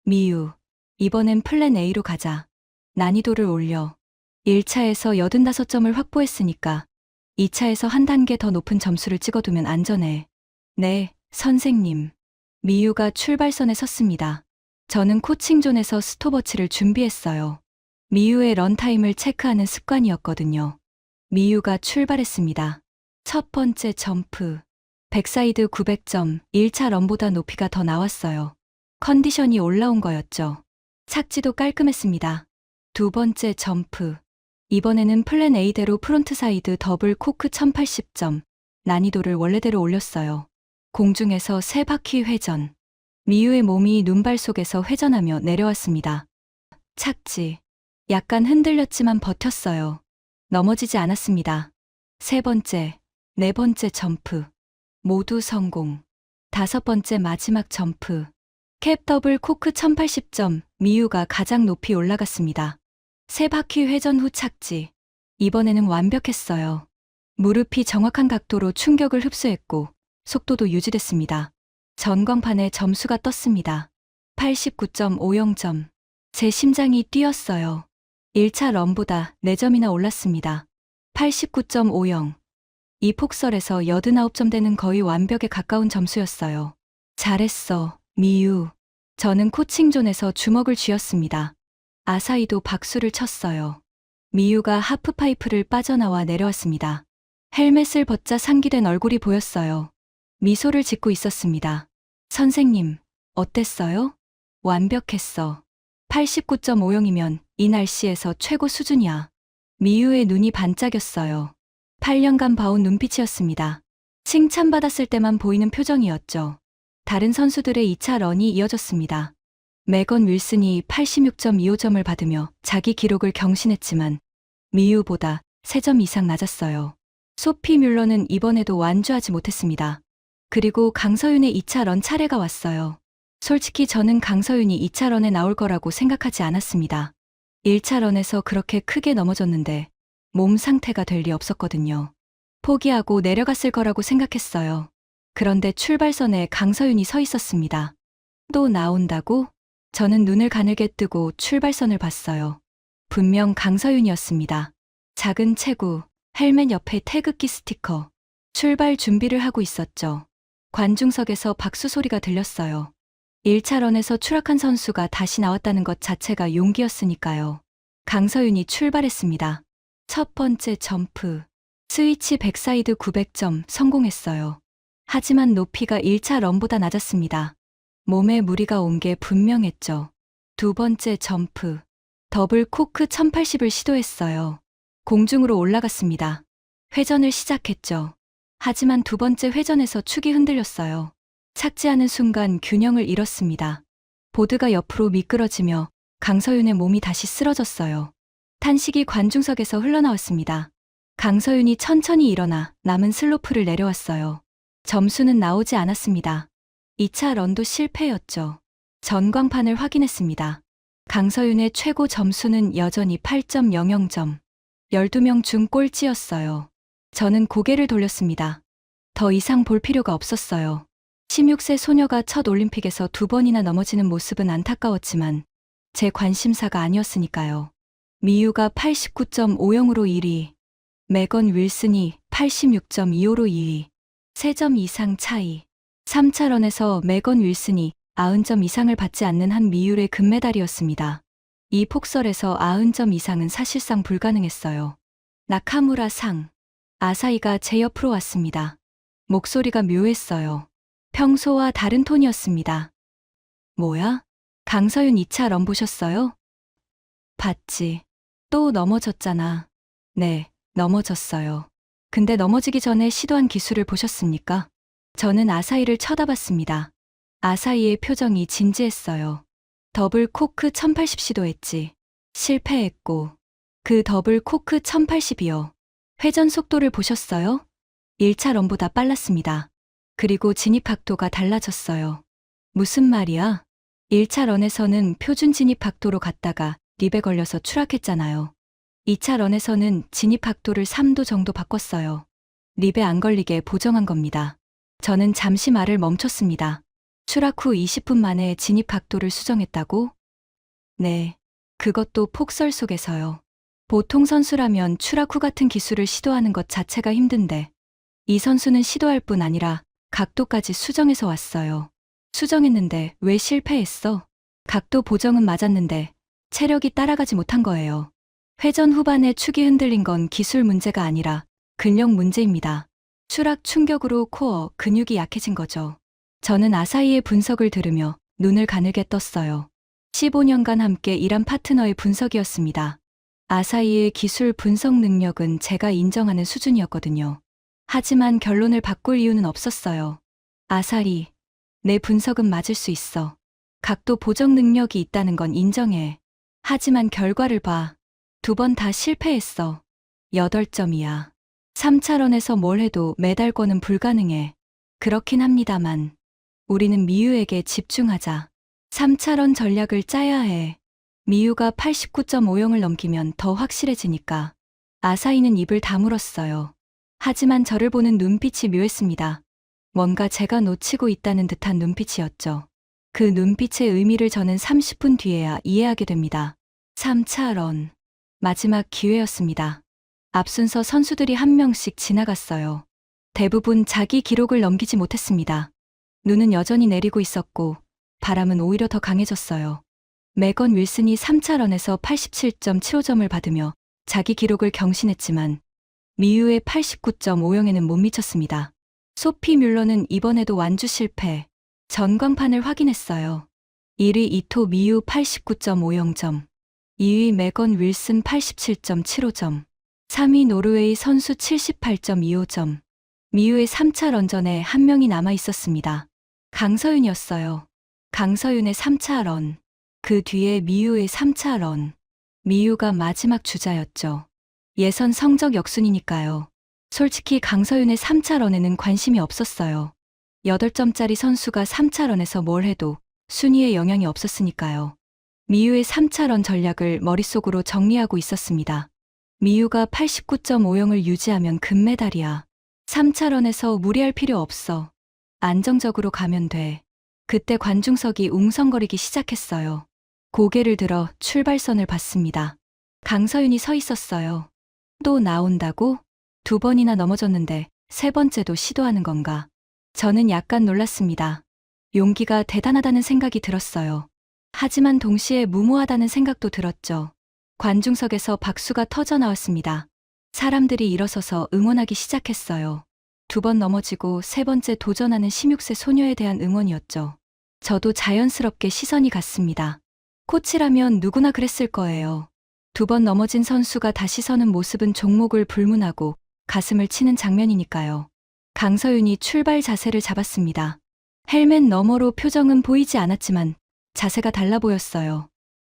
미유, 이번엔 플랜 A로 가자. 난이도를 올려. 1차에서 85점을 확보했으니까 2차에서 한 단계 더 높은 점수를 찍어두면 안전해. 네, 선생님. 미유가 출발선에 섰습니다. 저는 코칭존에서 스톱워치를 준비했어요. 미유의 런타임을 체크하는 습관이었거든요. 미유가 출발했습니다. 첫 번째 점프. 백사이드 900점, 1차 런보다 높이가 더 나왔어요. 컨디션이 올라온 거였죠. 착지도 깔끔했습니다. 두 번째 점프. 이번에는 플랜 A대로 프론트사이드 더블 코크 1080점, 난이도를 원래대로 올렸어요. 공중에서 3바퀴 회전. 미유의 몸이 눈발 속에서 회전하며 내려왔습니다. 착지. 약간 흔들렸지만 버텼어요. 넘어지지 않았습니다. 세 번째, 네 번째 점프. 모두 성공. 다섯 번째 마지막 점프. 캡 더블 코크 1080점, 미유가 가장 높이 올라갔습니다. 3바퀴 회전 후 착지. 이번에는 완벽했어요. 무릎이 정확한 각도로 충격을 흡수했고 속도도 유지됐습니다. 전광판에 점수가 떴습니다. 89.50점. 제 심장이 뛰었어요. 1차 런보다 4점이나 올랐습니다. 89.50. 이 폭설에서 89점 되는 거의 완벽에 가까운 점수였어요. 잘했어, 미유. 저는 코칭존에서 주먹을 쥐었습니다. 아사히도 박수를 쳤어요. 미유가 하프파이프를 빠져나와 내려왔습니다. 헬멧을 벗자 상기된 얼굴이 보였어요. 미소를 짓고 있었습니다. 선생님, 어땠어요? 완벽했어. 89.50이면 이 날씨에서 최고 수준이야. 미유의 눈이 반짝였어요. 8년간 봐온 눈빛이었습니다. 칭찬받았을 때만 보이는 표정이었죠. 다른 선수들의 2차 런이 이어졌습니다. 메건 윌슨이 86.25점을 받으며 자기 기록을 경신했지만 미유보다 3점 이상 낮았어요. 소피 뮬러는 이번에도 완주하지 못했습니다. 그리고 강서윤의 2차 런 차례가 왔어요. 솔직히 저는 강서윤이 2차 런에 나올 거라고 생각하지 않았습니다. 1차 런에서 그렇게 크게 넘어졌는데 몸 상태가 될 리 없었거든요. 포기하고 내려갔을 거라고 생각했어요. 그런데 출발선에 강서윤이 서 있었습니다. 또 나온다고? 저는 눈을 가늘게 뜨고 출발선을 봤어요. 분명 강서윤이었습니다. 작은 체구, 헬멧 옆에 태극기 스티커. 출발 준비를 하고 있었죠. 관중석에서 박수 소리가 들렸어요. 1차 런에서 추락한 선수가 다시 나왔다는 것 자체가 용기였으니까요. 강서윤이 출발했습니다. 첫 번째 점프. 스위치 백사이드 900점 성공했어요. 하지만 높이가 1차 런보다 낮았습니다. 몸에 무리가 온 게 분명했죠. 두 번째 점프. 더블 코크 1080을 시도했어요. 공중으로 올라갔습니다. 회전을 시작했죠. 하지만 두 번째 회전에서 축이 흔들렸어요. 착지하는 순간 균형을 잃었습니다. 보드가 옆으로 미끄러지며 강서윤의 몸이 다시 쓰러졌어요. 탄식이 관중석에서 흘러나왔습니다. 강서윤이 천천히 일어나 남은 슬로프를 내려왔어요. 점수는 나오지 않았습니다. 2차 런도 실패였죠. 전광판을 확인했습니다. 강서윤의 최고 점수는 여전히 8.00점. 12명 중 꼴찌였어요. 저는 고개를 돌렸습니다. 더 이상 볼 필요가 없었어요. 16세 소녀가 첫 올림픽에서 2번이나 넘어지는 모습은 안타까웠지만 제 관심사가 아니었으니까요. 미유가 89.50으로 1위, 메건 윌슨이 86.25로 2위, 3점 이상 차이. 3차 런에서 메건 윌슨이 90점 이상을 받지 않는 한 미유의 금메달이었습니다. 이 폭설에서 90점 이상은 사실상 불가능했어요. 나카무라 상. 아사히가 제 옆으로 왔습니다. 목소리가 묘했어요. 평소와 다른 톤이었습니다. 뭐야? 강서윤 2차 런 보셨어요? 봤지. 또 넘어졌잖아. 네, 넘어졌어요. 근데 넘어지기 전에 시도한 기술을 보셨습니까? 저는 아사히를 쳐다봤습니다. 아사히의 표정이 진지했어요. 더블 코크 1080 시도했지. 실패했고. 그 더블 코크 1080이요. 회전 속도를 보셨어요? 1차 런보다 빨랐습니다. 그리고 진입 각도가 달라졌어요. 무슨 말이야? 1차 런에서는 표준 진입 각도로 갔다가 립에 걸려서 추락했잖아요. 2차 런에서는 진입 각도를 3도 정도 바꿨어요. 립에 안 걸리게 보정한 겁니다. 저는 잠시 말을 멈췄습니다. 추락 후 20분 만에 진입 각도를 수정했다고? 네. 그것도 폭설 속에서요. 보통 선수라면 추락 후 같은 기술을 시도하는 것 자체가 힘든데, 이 선수는 시도할 뿐 아니라 각도까지 수정해서 왔어요. 수정했는데 왜 실패했어? 각도 보정은 맞았는데 체력이 따라가지 못한 거예요. 회전 후반에 축이 흔들린 건 기술 문제가 아니라 근력 문제입니다. 추락 충격으로 코어, 근육이 약해진 거죠. 저는 아사히의 분석을 들으며 눈을 가늘게 떴어요. 15년간 함께 일한 파트너의 분석이었습니다. 아사히의 기술 분석 능력은 제가 인정하는 수준이었거든요. 하지만 결론을 바꿀 이유는 없었어요. 아사히, 내 분석은 맞을 수 있어. 각도 보정 능력이 있다는 건 인정해. 하지만 결과를 봐. 2번 다 실패했어. 8점이야. 3차런에서 뭘 해도 메달권은 불가능해. 그렇긴 합니다만. 우리는 미유에게 집중하자. 3차런 전략을 짜야 해. 미유가 89.50을 넘기면 더 확실해지니까. 아사히는 입을 다물었어요. 하지만 저를 보는 눈빛이 묘했습니다. 뭔가 제가 놓치고 있다는 듯한 눈빛이었죠. 그 눈빛의 의미를 저는 30분 뒤에야 이해하게 됩니다. 3차 런. 마지막 기회였습니다. 앞순서 선수들이 한 명씩 지나갔어요. 대부분 자기 기록을 넘기지 못했습니다. 눈은 여전히 내리고 있었고 바람은 오히려 더 강해졌어요. 메건 윌슨이 3차 런에서 87.75점을 받으며 자기 기록을 경신했지만 미유의 89.50에는 못 미쳤습니다. 소피 뮬러는 이번에도 완주 실패. 전광판을 확인했어요. 1위 이토 미유 89.50점, 2위 메건 윌슨 87.75점, 3위 노르웨이 선수 78.25점. 미유의 3차 런전에 한 명이 남아 있었습니다. 강서윤이었어요. 강서윤의 3차 런. 그 뒤에 미유의 3차 런. 미유가 마지막 주자였죠. 예선 성적 역순이니까요. 솔직히 강서윤의 3차 런에는 관심이 없었어요. 8점짜리 선수가 3차 런에서 뭘 해도 순위에 영향이 없었으니까요. 미유의 3차 런 전략을 머릿속으로 정리하고 있었습니다. 미유가 89.50을 유지하면 금메달이야. 3차 런에서 무리할 필요 없어. 안정적으로 가면 돼. 그때 관중석이 웅성거리기 시작했어요. 고개를 들어 출발선을 봤습니다. 강서윤이 서 있었어요. 또 나온다고? 2번이나 넘어졌는데 3번째도 시도하는 건가? 저는 약간 놀랐습니다. 용기가 대단하다는 생각이 들었어요. 하지만 동시에 무모하다는 생각도 들었죠. 관중석에서 박수가 터져 나왔습니다. 사람들이 일어서서 응원하기 시작했어요. 2번 넘어지고 3번째 도전하는 16세 소녀에 대한 응원이었죠. 저도 자연스럽게 시선이 갔습니다. 코치라면 누구나 그랬을 거예요. 2번 넘어진 선수가 다시 서는 모습은 종목을 불문하고 가슴을 치는 장면이니까요. 강서윤이 출발 자세를 잡았습니다. 헬멧 너머로 표정은 보이지 않았지만 자세가 달라 보였어요.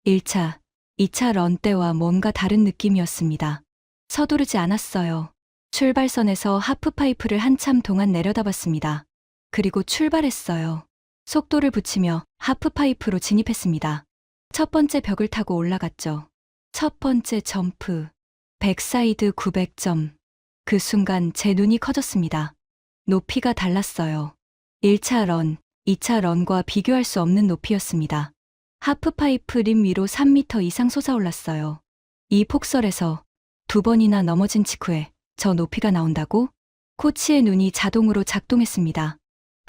1차, 2차 런 때와 뭔가 다른 느낌이었습니다. 서두르지 않았어요. 출발선에서 하프파이프를 한참 동안 내려다봤습니다. 그리고 출발했어요. 속도를 붙이며 하프파이프로 진입했습니다. 첫 번째 벽을 타고 올라갔죠. 첫 번째 점프. 백사이드 900점. 그 순간 제 눈이 커졌습니다. 높이가 달랐어요. 1차 런, 2차 런과 비교할 수 없는 높이였습니다. 하프파이프 림 위로 3m 이상 솟아올랐어요. 이 폭설에서 2번이나 넘어진 직후에 저 높이가 나온다고? 코치의 눈이 자동으로 작동했습니다.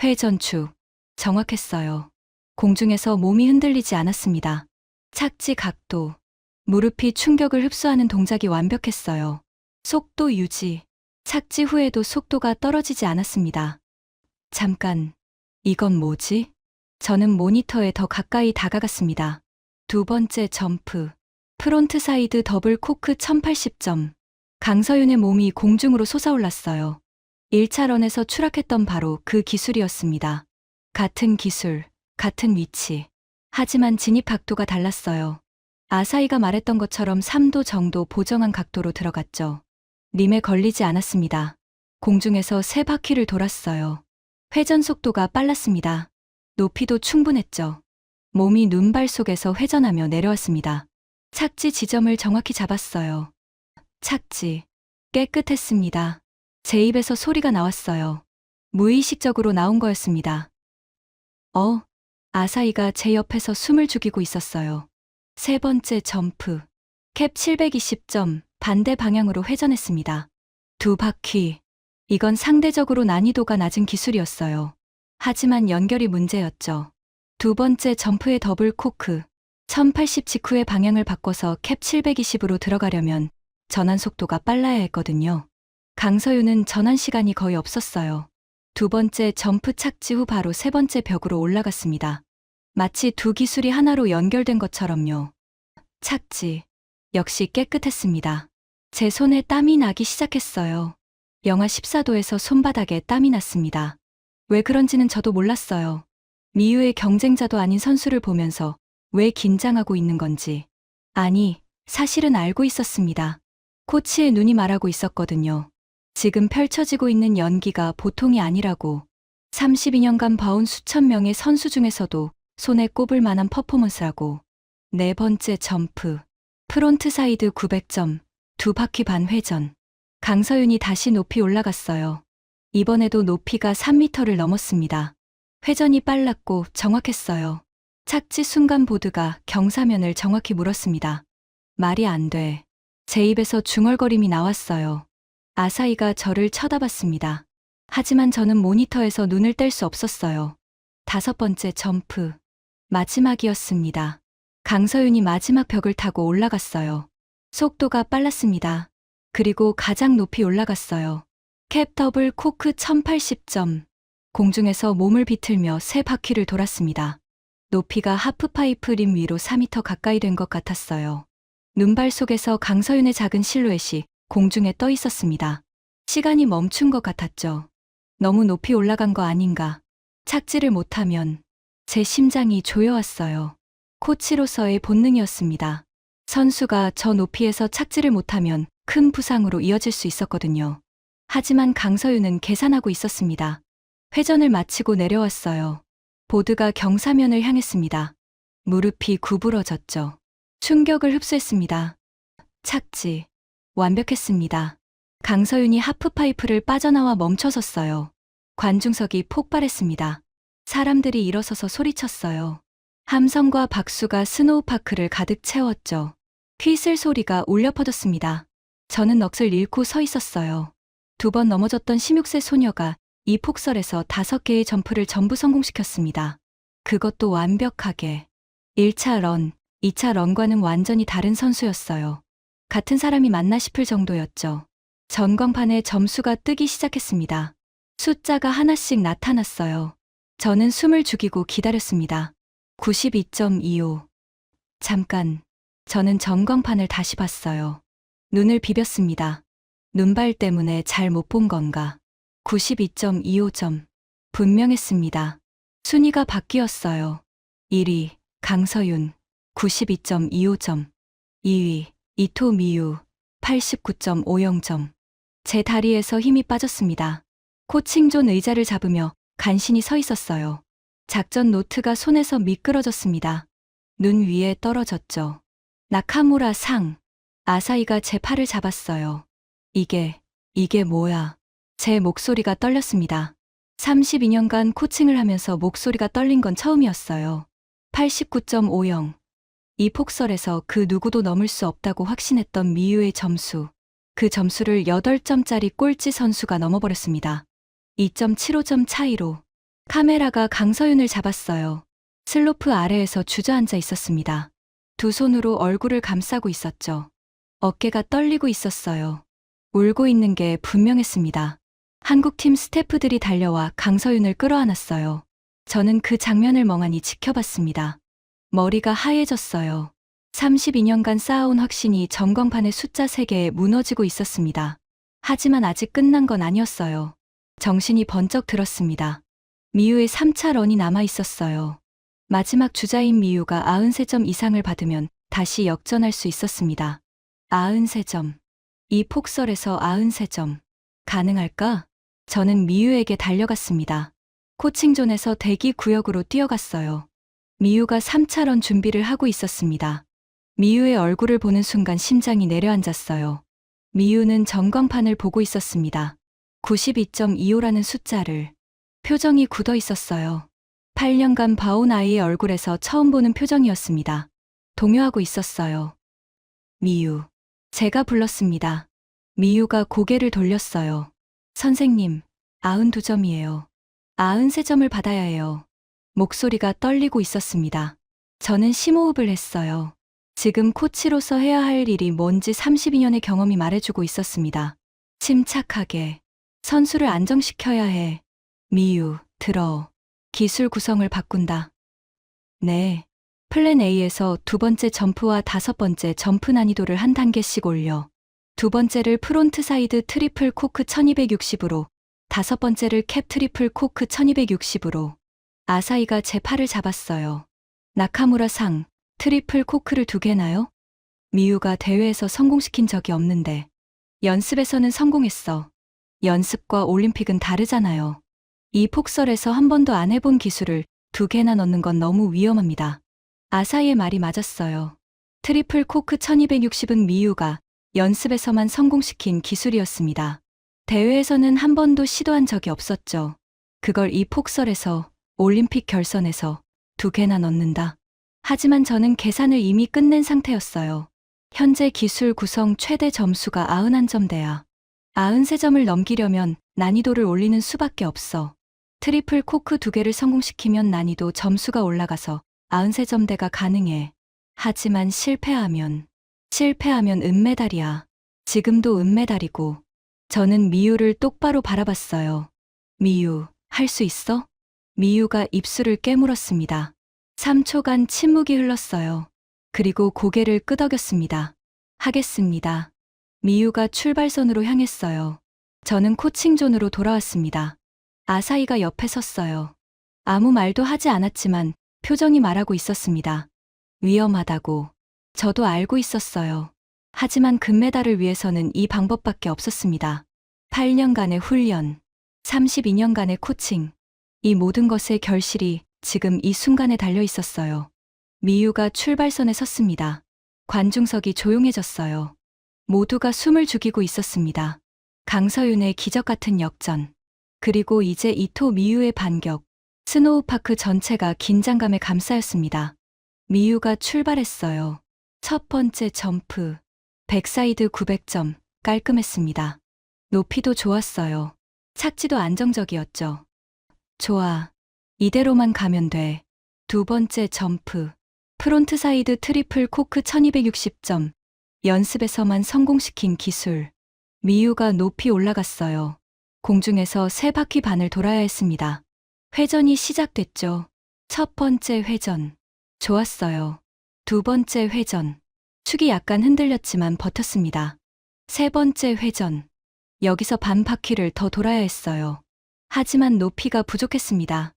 회전축. 정확했어요. 공중에서 몸이 흔들리지 않았습니다. 착지 각도. 무릎이 충격을 흡수하는 동작이 완벽했어요. 속도 유지. 착지 후에도 속도가 떨어지지 않았습니다. 잠깐, 이건 뭐지? 저는 모니터에 더 가까이 다가갔습니다. 두 번째 점프. 프론트 사이드 더블 코크 1080점. 강서윤의 몸이 공중으로 솟아올랐어요. 1차 런에서 추락했던 바로 그 기술이었습니다. 같은 기술, 같은 위치. 하지만 진입 각도가 달랐어요. 아사히가 말했던 것처럼 3도 정도 보정한 각도로 들어갔죠. 림에 걸리지 않았습니다. 공중에서 3바퀴를 돌았어요. 회전 속도가 빨랐습니다. 높이도 충분했죠. 몸이 눈발 속에서 회전하며 내려왔습니다. 착지 지점을 정확히 잡았어요. 착지. 깨끗했습니다. 제 입에서 소리가 나왔어요. 무의식적으로 나온 거였습니다. 아사히가 제 옆에서 숨을 죽이고 있었어요. 세 번째 점프. 캡 720점, 반대 방향으로 회전했습니다. 2바퀴. 이건 상대적으로 난이도가 낮은 기술이었어요. 하지만 연결이 문제였죠. 두 번째 점프의 더블 코크. 1080 직후의 방향을 바꿔서 캡 720으로 들어가려면 전환 속도가 빨라야 했거든요. 강서윤은 전환 시간이 거의 없었어요. 두 번째 점프 착지 후 바로 세 번째 벽으로 올라갔습니다. 마치 두 기술이 하나로 연결된 것처럼요. 착지. 역시 깨끗했습니다. 제 손에 땀이 나기 시작했어요. 영하 14도에서 손바닥에 땀이 났습니다. 왜 그런지는 저도 몰랐어요. 미유의 경쟁자도 아닌 선수를 보면서 왜 긴장하고 있는 건지. 아니, 사실은 알고 있었습니다. 코치의 눈이 말하고 있었거든요. 지금 펼쳐지고 있는 연기가 보통이 아니라고. 32년간 봐온 수천 명의 선수 중에서도 손에 꼽을 만한 퍼포먼스라고. 네 번째 점프. 프론트 사이드 900점, 2바퀴 반 회전. 강서윤이 다시 높이 올라갔어요. 이번에도 높이가 3m를 넘었습니다. 회전이 빨랐고 정확했어요. 착지 순간 보드가 경사면을 정확히 물었습니다. 말이 안 돼. 제 입에서 중얼거림이 나왔어요. 아사히가 저를 쳐다봤습니다. 하지만 저는 모니터에서 눈을 뗄 수 없었어요. 다섯 번째 점프. 마지막이었습니다. 강서윤이 마지막 벽을 타고 올라갔어요. 속도가 빨랐습니다. 그리고 가장 높이 올라갔어요. 캡 더블 코크 1080점. 공중에서 몸을 비틀며 3바퀴를 돌았습니다. 높이가 하프파이프 림 위로 4m 가까이 된 것 같았어요. 눈발 속에서 강서윤의 작은 실루엣이 공중에 떠 있었습니다. 시간이 멈춘 것 같았죠. 너무 높이 올라간 거 아닌가. 착지를 못하면 제 심장이 조여왔어요. 코치로서의 본능이었습니다. 선수가 저 높이에서 착지를 못하면 큰 부상으로 이어질 수 있었거든요. 하지만 강서윤은 계산하고 있었습니다. 회전을 마치고 내려왔어요. 보드가 경사면을 향했습니다. 무릎이 구부러졌죠. 충격을 흡수했습니다. 착지. 완벽했습니다. 강서윤이 하프파이프를 빠져나와 멈춰섰어요. 관중석이 폭발했습니다. 사람들이 일어서서 소리쳤어요. 함성과 박수가 스노우파크를 가득 채웠죠. 휘슬 소리가 울려 퍼졌습니다. 저는 넋을 잃고 서 있었어요. 2번 넘어졌던 16세 소녀가 이 폭설에서 5개의 점프를 전부 성공시켰습니다. 그것도 완벽하게. 1차 런, 2차 런과는 완전히 다른 선수였어요. 같은 사람이 맞나 싶을 정도였죠. 전광판에 점수가 뜨기 시작했습니다. 숫자가 하나씩 나타났어요. 저는 숨을 죽이고 기다렸습니다. 92.25. 잠깐, 저는 전광판을 다시 봤어요. 눈을 비볐습니다. 눈발 때문에 잘 못 본 건가. 92.25점. 분명했습니다. 순위가 바뀌었어요. 1위, 강서윤, 92.25점. 2위, 이토 미유, 89.50점. 제 다리에서 힘이 빠졌습니다. 코칭존 의자를 잡으며 간신히 서 있었어요. 작전 노트가 손에서 미끄러졌습니다. 눈 위에 떨어졌죠. 나카무라 상. 아사히가 제 팔을 잡았어요. 이게 뭐야. 제 목소리가 떨렸습니다. 32년간 코칭을 하면서 목소리가 떨린 건 처음이었어요. 89.50. 이 폭설에서 그 누구도 넘을 수 없다고 확신했던 미유의 점수. 그 점수를 8점짜리 꼴찌 선수가 넘어버렸습니다. 2.75점 차이로. 카메라가 강서윤을 잡았어요. 슬로프 아래에서 주저앉아 있었습니다. 두 손으로 얼굴을 감싸고 있었죠. 어깨가 떨리고 있었어요. 울고 있는 게 분명했습니다. 한국팀 스태프들이 달려와 강서윤을 끌어안았어요. 저는 그 장면을 멍하니 지켜봤습니다. 머리가 하얘졌어요. 32년간 쌓아온 확신이 전광판의 숫자 3개에 무너지고 있었습니다. 하지만 아직 끝난 건 아니었어요. 정신이 번쩍 들었습니다. 미유의 3차 런이 남아 있었어요. 마지막 주자인 미유가 93점 이상을 받으면 다시 역전할 수 있었습니다. 93점. 이 폭설에서 93점. 가능할까? 저는 미유에게 달려갔습니다. 코칭존에서 대기 구역으로 뛰어갔어요. 미유가 3차 런 준비를 하고 있었습니다. 미유의 얼굴을 보는 순간 심장이 내려앉았어요. 미유는 전광판을 보고 있었습니다. 92.25라는 숫자를. 표정이 굳어 있었어요. 8년간 봐온 아이의 얼굴에서 처음 보는 표정이었습니다. 동요하고 있었어요. 미유. 제가 불렀습니다. 미유가 고개를 돌렸어요. 선생님, 92점이에요. 93점을 받아야 해요. 목소리가 떨리고 있었습니다. 저는 심호흡을 했어요. 지금 코치로서 해야 할 일이 뭔지 32년의 경험이 말해주고 있었습니다. 침착하게. 선수를 안정시켜야 해. 미유, 들어. 기술 구성을 바꾼다. 네. 플랜 A에서 두 번째 점프와 다섯 번째 점프 난이도를 한 단계씩 올려. 두 번째를 프론트 사이드 트리플 코크 1260으로, 다섯 번째를 캡 트리플 코크 1260으로. 아사히가 제 팔을 잡았어요. 나카무라 상, 트리플 코크를 2개나요? 미유가 대회에서 성공시킨 적이 없는데. 연습에서는 성공했어. 연습과 올림픽은 다르잖아요. 이 폭설에서 한 번도 안 해본 기술을 2개나 넣는 건 너무 위험합니다. 아사히의 말이 맞았어요. 트리플 코크 1260은 미유가 연습에서만 성공시킨 기술이었습니다. 대회에서는 한 번도 시도한 적이 없었죠. 그걸 이 폭설에서, 올림픽 결선에서 2개나 넣는다. 하지만 저는 계산을 이미 끝낸 상태였어요. 현재 기술 구성 최대 점수가 91점대야. 93점을 넘기려면 난이도를 올리는 수밖에 없어. 트리플 코크 2개를 성공시키면 난이도 점수가 올라가서 93점대가 가능해. 하지만 실패하면 은메달이야. 지금도 은메달이고. 저는 미유를 똑바로 바라봤어요. 미유, 할 수 있어? 미유가 입술을 깨물었습니다. 3초간 침묵이 흘렀어요. 그리고 고개를 끄덕였습니다. 하겠습니다. 미유가 출발선으로 향했어요. 저는 코칭존으로 돌아왔습니다. 아사히가 옆에 섰어요. 아무 말도 하지 않았지만 표정이 말하고 있었습니다. 위험하다고. 저도 알고 있었어요. 하지만 금메달을 위해서는 이 방법밖에 없었습니다. 8년간의 훈련, 32년간의 코칭, 이 모든 것의 결실이 지금 이 순간에 달려 있었어요. 미유가 출발선에 섰습니다. 관중석이 조용해졌어요. 모두가 숨을 죽이고 있었습니다. 강서윤의 기적 같은 역전. 그리고 이제 이토 미유의 반격. 스노우파크 전체가 긴장감에 감싸였습니다. 미유가 출발했어요. 첫 번째 점프. 백사이드 900점. 깔끔했습니다. 높이도 좋았어요. 착지도 안정적이었죠. 좋아. 이대로만 가면 돼. 두 번째 점프. 프론트 사이드 트리플 코크 1260점. 연습에서만 성공시킨 기술. 미유가 높이 올라갔어요. 공중에서 3바퀴 반을 돌아야 했습니다. 회전이 시작됐죠. 첫 번째 회전. 좋았어요. 두 번째 회전. 축이 약간 흔들렸지만 버텼습니다. 세 번째 회전. 여기서 반 바퀴를 더 돌아야 했어요. 하지만 높이가 부족했습니다.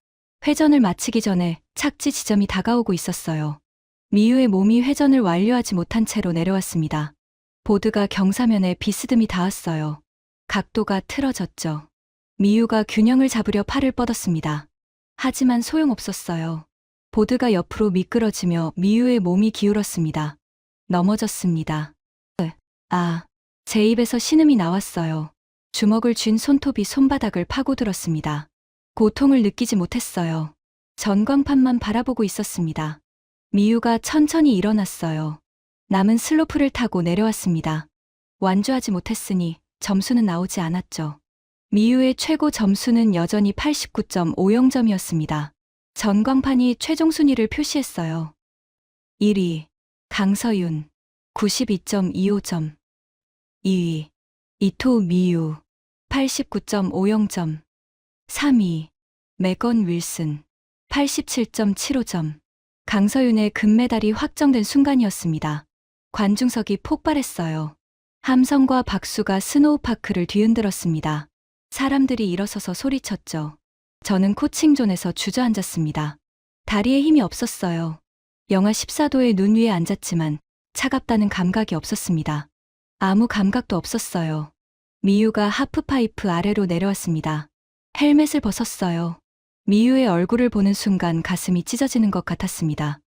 회전을 마치기 전에 착지 지점이 다가오고 있었어요. 미유의 몸이 회전을 완료하지 못한 채로 내려왔습니다. 보드가 경사면에 비스듬히 닿았어요. 각도가 틀어졌죠. 미유가 균형을 잡으려 팔을 뻗었습니다. 하지만 소용없었어요. 보드가 옆으로 미끄러지며 미유의 몸이 기울었습니다. 넘어졌습니다. 제 입에서 신음이 나왔어요. 주먹을 쥔 손톱이 손바닥을 파고들었습니다. 고통을 느끼지 못했어요. 전광판만 바라보고 있었습니다. 미유가 천천히 일어났어요. 남은 슬로프를 타고 내려왔습니다. 완주하지 못했으니 점수는 나오지 않았죠. 미유의 최고 점수는 여전히 89.50점이었습니다. 전광판이 최종 순위를 표시했어요. 1위. 강서윤 92.25점. 2위 이토 미유 89.50점. 3위 메건 윌슨 87.75점. 강서윤의 금메달이 확정된 순간이었습니다. 관중석이 폭발했어요. 함성과 박수가 스노우파크를 뒤흔들었습니다. 사람들이 일어서서 소리쳤죠. 저는 코칭존에서 주저앉았습니다. 다리에 힘이 없었어요. 영하 14도의 눈 위에 앉았지만 차갑다는 감각이 없었습니다. 아무 감각도 없었어요. 미유가 하프파이프 아래로 내려왔습니다. 헬멧을 벗었어요. 미유의 얼굴을 보는 순간 가슴이 찢어지는 것 같았습니다.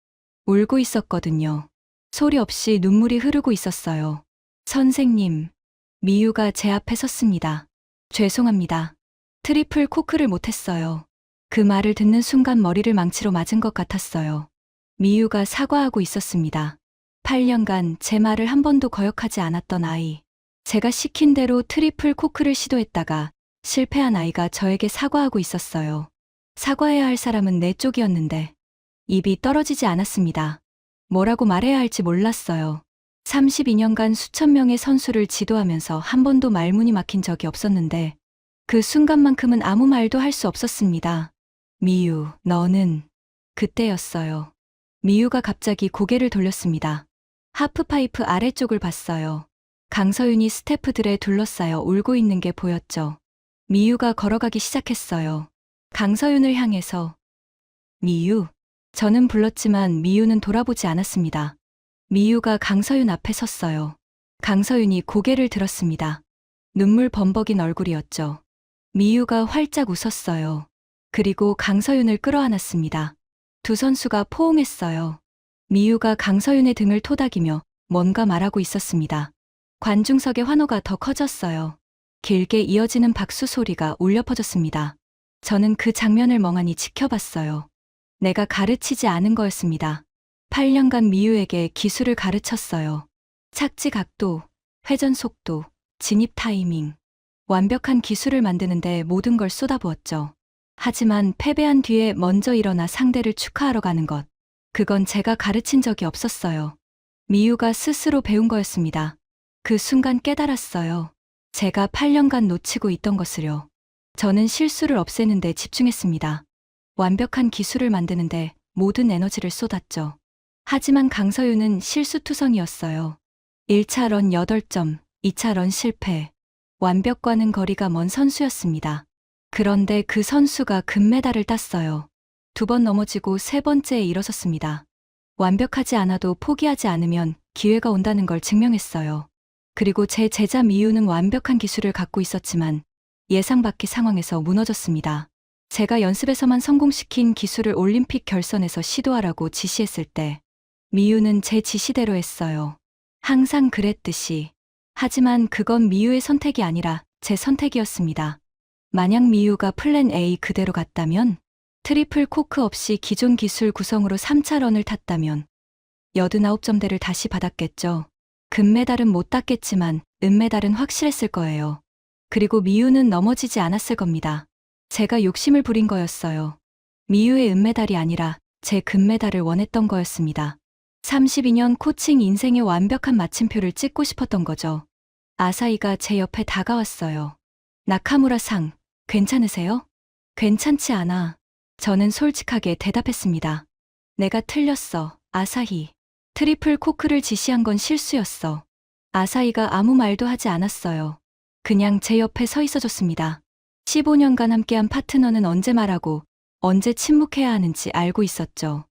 울고 있었거든요. 소리 없이 눈물이 흐르고 있었어요. 선생님, 미유가 제 앞에 섰습니다. 죄송합니다. 트리플 코크를 못했어요. 그 말을 듣는 순간 머리를 망치로 맞은 것 같았어요. 미유가 사과하고 있었습니다. 8년간 제 말을 한 번도 거역하지 않았던 아이. 제가 시킨 대로 트리플 코크를 시도했다가 실패한 아이가 저에게 사과하고 있었어요. 사과해야 할 사람은 내 쪽이었는데 입이 떨어지지 않았습니다. 뭐라고 말해야 할지 몰랐어요. 32년간 수천 명의 선수를 지도하면서 한 번도 말문이 막힌 적이 없었는데 그 순간만큼은 아무 말도 할 수 없었습니다. 미유, 너는... 그때였어요. 미유가 갑자기 고개를 돌렸습니다. 하프파이프 아래쪽을 봤어요. 강서윤이 스태프들에 둘러싸여 울고 있는 게 보였죠. 미유가 걸어가기 시작했어요. 강서윤을 향해서. 미유. 저는 불렀지만 미유는 돌아보지 않았습니다. 미유가 강서윤 앞에 섰어요. 강서윤이 고개를 들었습니다. 눈물 범벅인 얼굴이었죠. 미유가 활짝 웃었어요. 그리고 강서윤을 끌어안았습니다. 두 선수가 포옹했어요. 미유가 강서윤의 등을 토닥이며 뭔가 말하고 있었습니다. 관중석의 환호가 더 커졌어요. 길게 이어지는 박수 소리가 울려 퍼졌습니다. 저는 그 장면을 멍하니 지켜봤어요. 내가 가르치지 않은 거였습니다. 8년간 미유에게 기술을 가르쳤어요. 착지 각도, 회전 속도, 진입 타이밍. 완벽한 기술을 만드는데 모든 걸 쏟아부었죠. 하지만 패배한 뒤에 먼저 일어나 상대를 축하하러 가는 것. 그건 제가 가르친 적이 없었어요. 미유가 스스로 배운 거였습니다. 그 순간 깨달았어요. 제가 8년간 놓치고 있던 것을요. 저는 실수를 없애는데 집중했습니다. 완벽한 기술을 만드는데 모든 에너지를 쏟았죠. 하지만 강서윤은 실수투성이었어요. 1차 런 8점, 2차 런 실패. 완벽과는 거리가 먼 선수였습니다. 그런데 그 선수가 금메달을 땄어요. 2번 넘어지고 3번째에 일어섰습니다. 완벽하지 않아도 포기하지 않으면 기회가 온다는 걸 증명했어요. 그리고 제 제자 미유는 완벽한 기술을 갖고 있었지만 예상 밖의 상황에서 무너졌습니다. 제가 연습에서만 성공시킨 기술을 올림픽 결선에서 시도하라고 지시했을 때 미유는 제 지시대로 했어요. 항상 그랬듯이. 하지만 그건 미유의 선택이 아니라 제 선택이었습니다. 만약 미유가 플랜 A 그대로 갔다면, 트리플 코크 없이 기존 기술 구성으로 3차 런을 탔다면 89점대를 다시 받았겠죠. 금메달은 못 땄겠지만 은메달은 확실했을 거예요. 그리고 미유는 넘어지지 않았을 겁니다. 제가 욕심을 부린 거였어요. 미유의 은메달이 아니라 제 금메달을 원했던 거였습니다. 32년 코칭 인생의 완벽한 마침표를 찍고 싶었던 거죠. 아사히가 제 옆에 다가왔어요. 나카무라-상, 괜찮으세요? 괜찮지 않아. 저는 솔직하게 대답했습니다. 내가 틀렸어, 아사히. 트리플 코크를 지시한 건 실수였어. 아사히가 아무 말도 하지 않았어요. 그냥 제 옆에 서 있어줬습니다. 15년간 함께한 파트너는 언제 말하고 언제 침묵해야 하는지 알고 있었죠.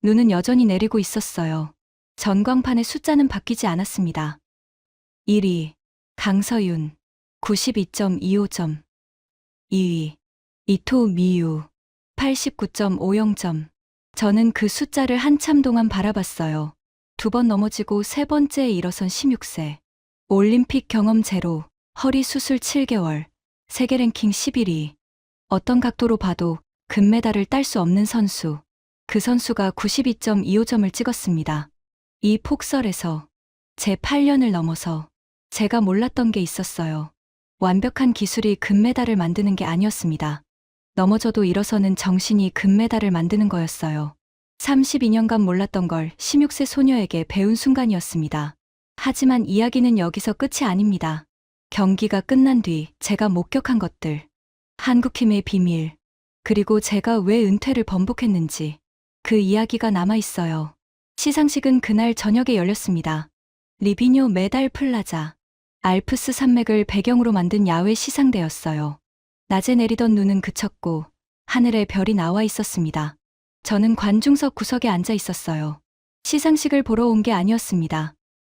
눈은 여전히 내리고 있었어요. 전광판의 숫자는 바뀌지 않았습니다. 1위 강서윤 92.25점. 2위 이토 미유 89.50점. 저는 그 숫자를 한참 동안 바라봤어요. 2번 넘어지고 3번째에 일어선 16세. 올림픽 경험 제로, 허리 수술 7개월, 세계 랭킹 11위. 어떤 각도로 봐도 금메달을 딸 수 없는 선수. 그 선수가 92.25점을 찍었습니다. 이 폭설에서 제 8년을 넘어서 제가 몰랐던 게 있었어요. 완벽한 기술이 금메달을 만드는 게 아니었습니다. 넘어져도 일어서는 정신이 금메달을 만드는 거였어요. 32년간 몰랐던 걸 16세 소녀에게 배운 순간이었습니다. 하지만 이야기는 여기서 끝이 아닙니다. 경기가 끝난 뒤 제가 목격한 것들, 한국팀의 비밀, 그리고 제가 왜 은퇴를 번복했는지 그 이야기가 남아 있어요. 시상식은 그날 저녁에 열렸습니다. 리비뇨 메달 플라자, 알프스 산맥을 배경으로 만든 야외 시상대였어요. 낮에 내리던 눈은 그쳤고 하늘에 별이 나와 있었습니다. 저는 관중석 구석에 앉아 있었어요. 시상식을 보러 온 게 아니었습니다.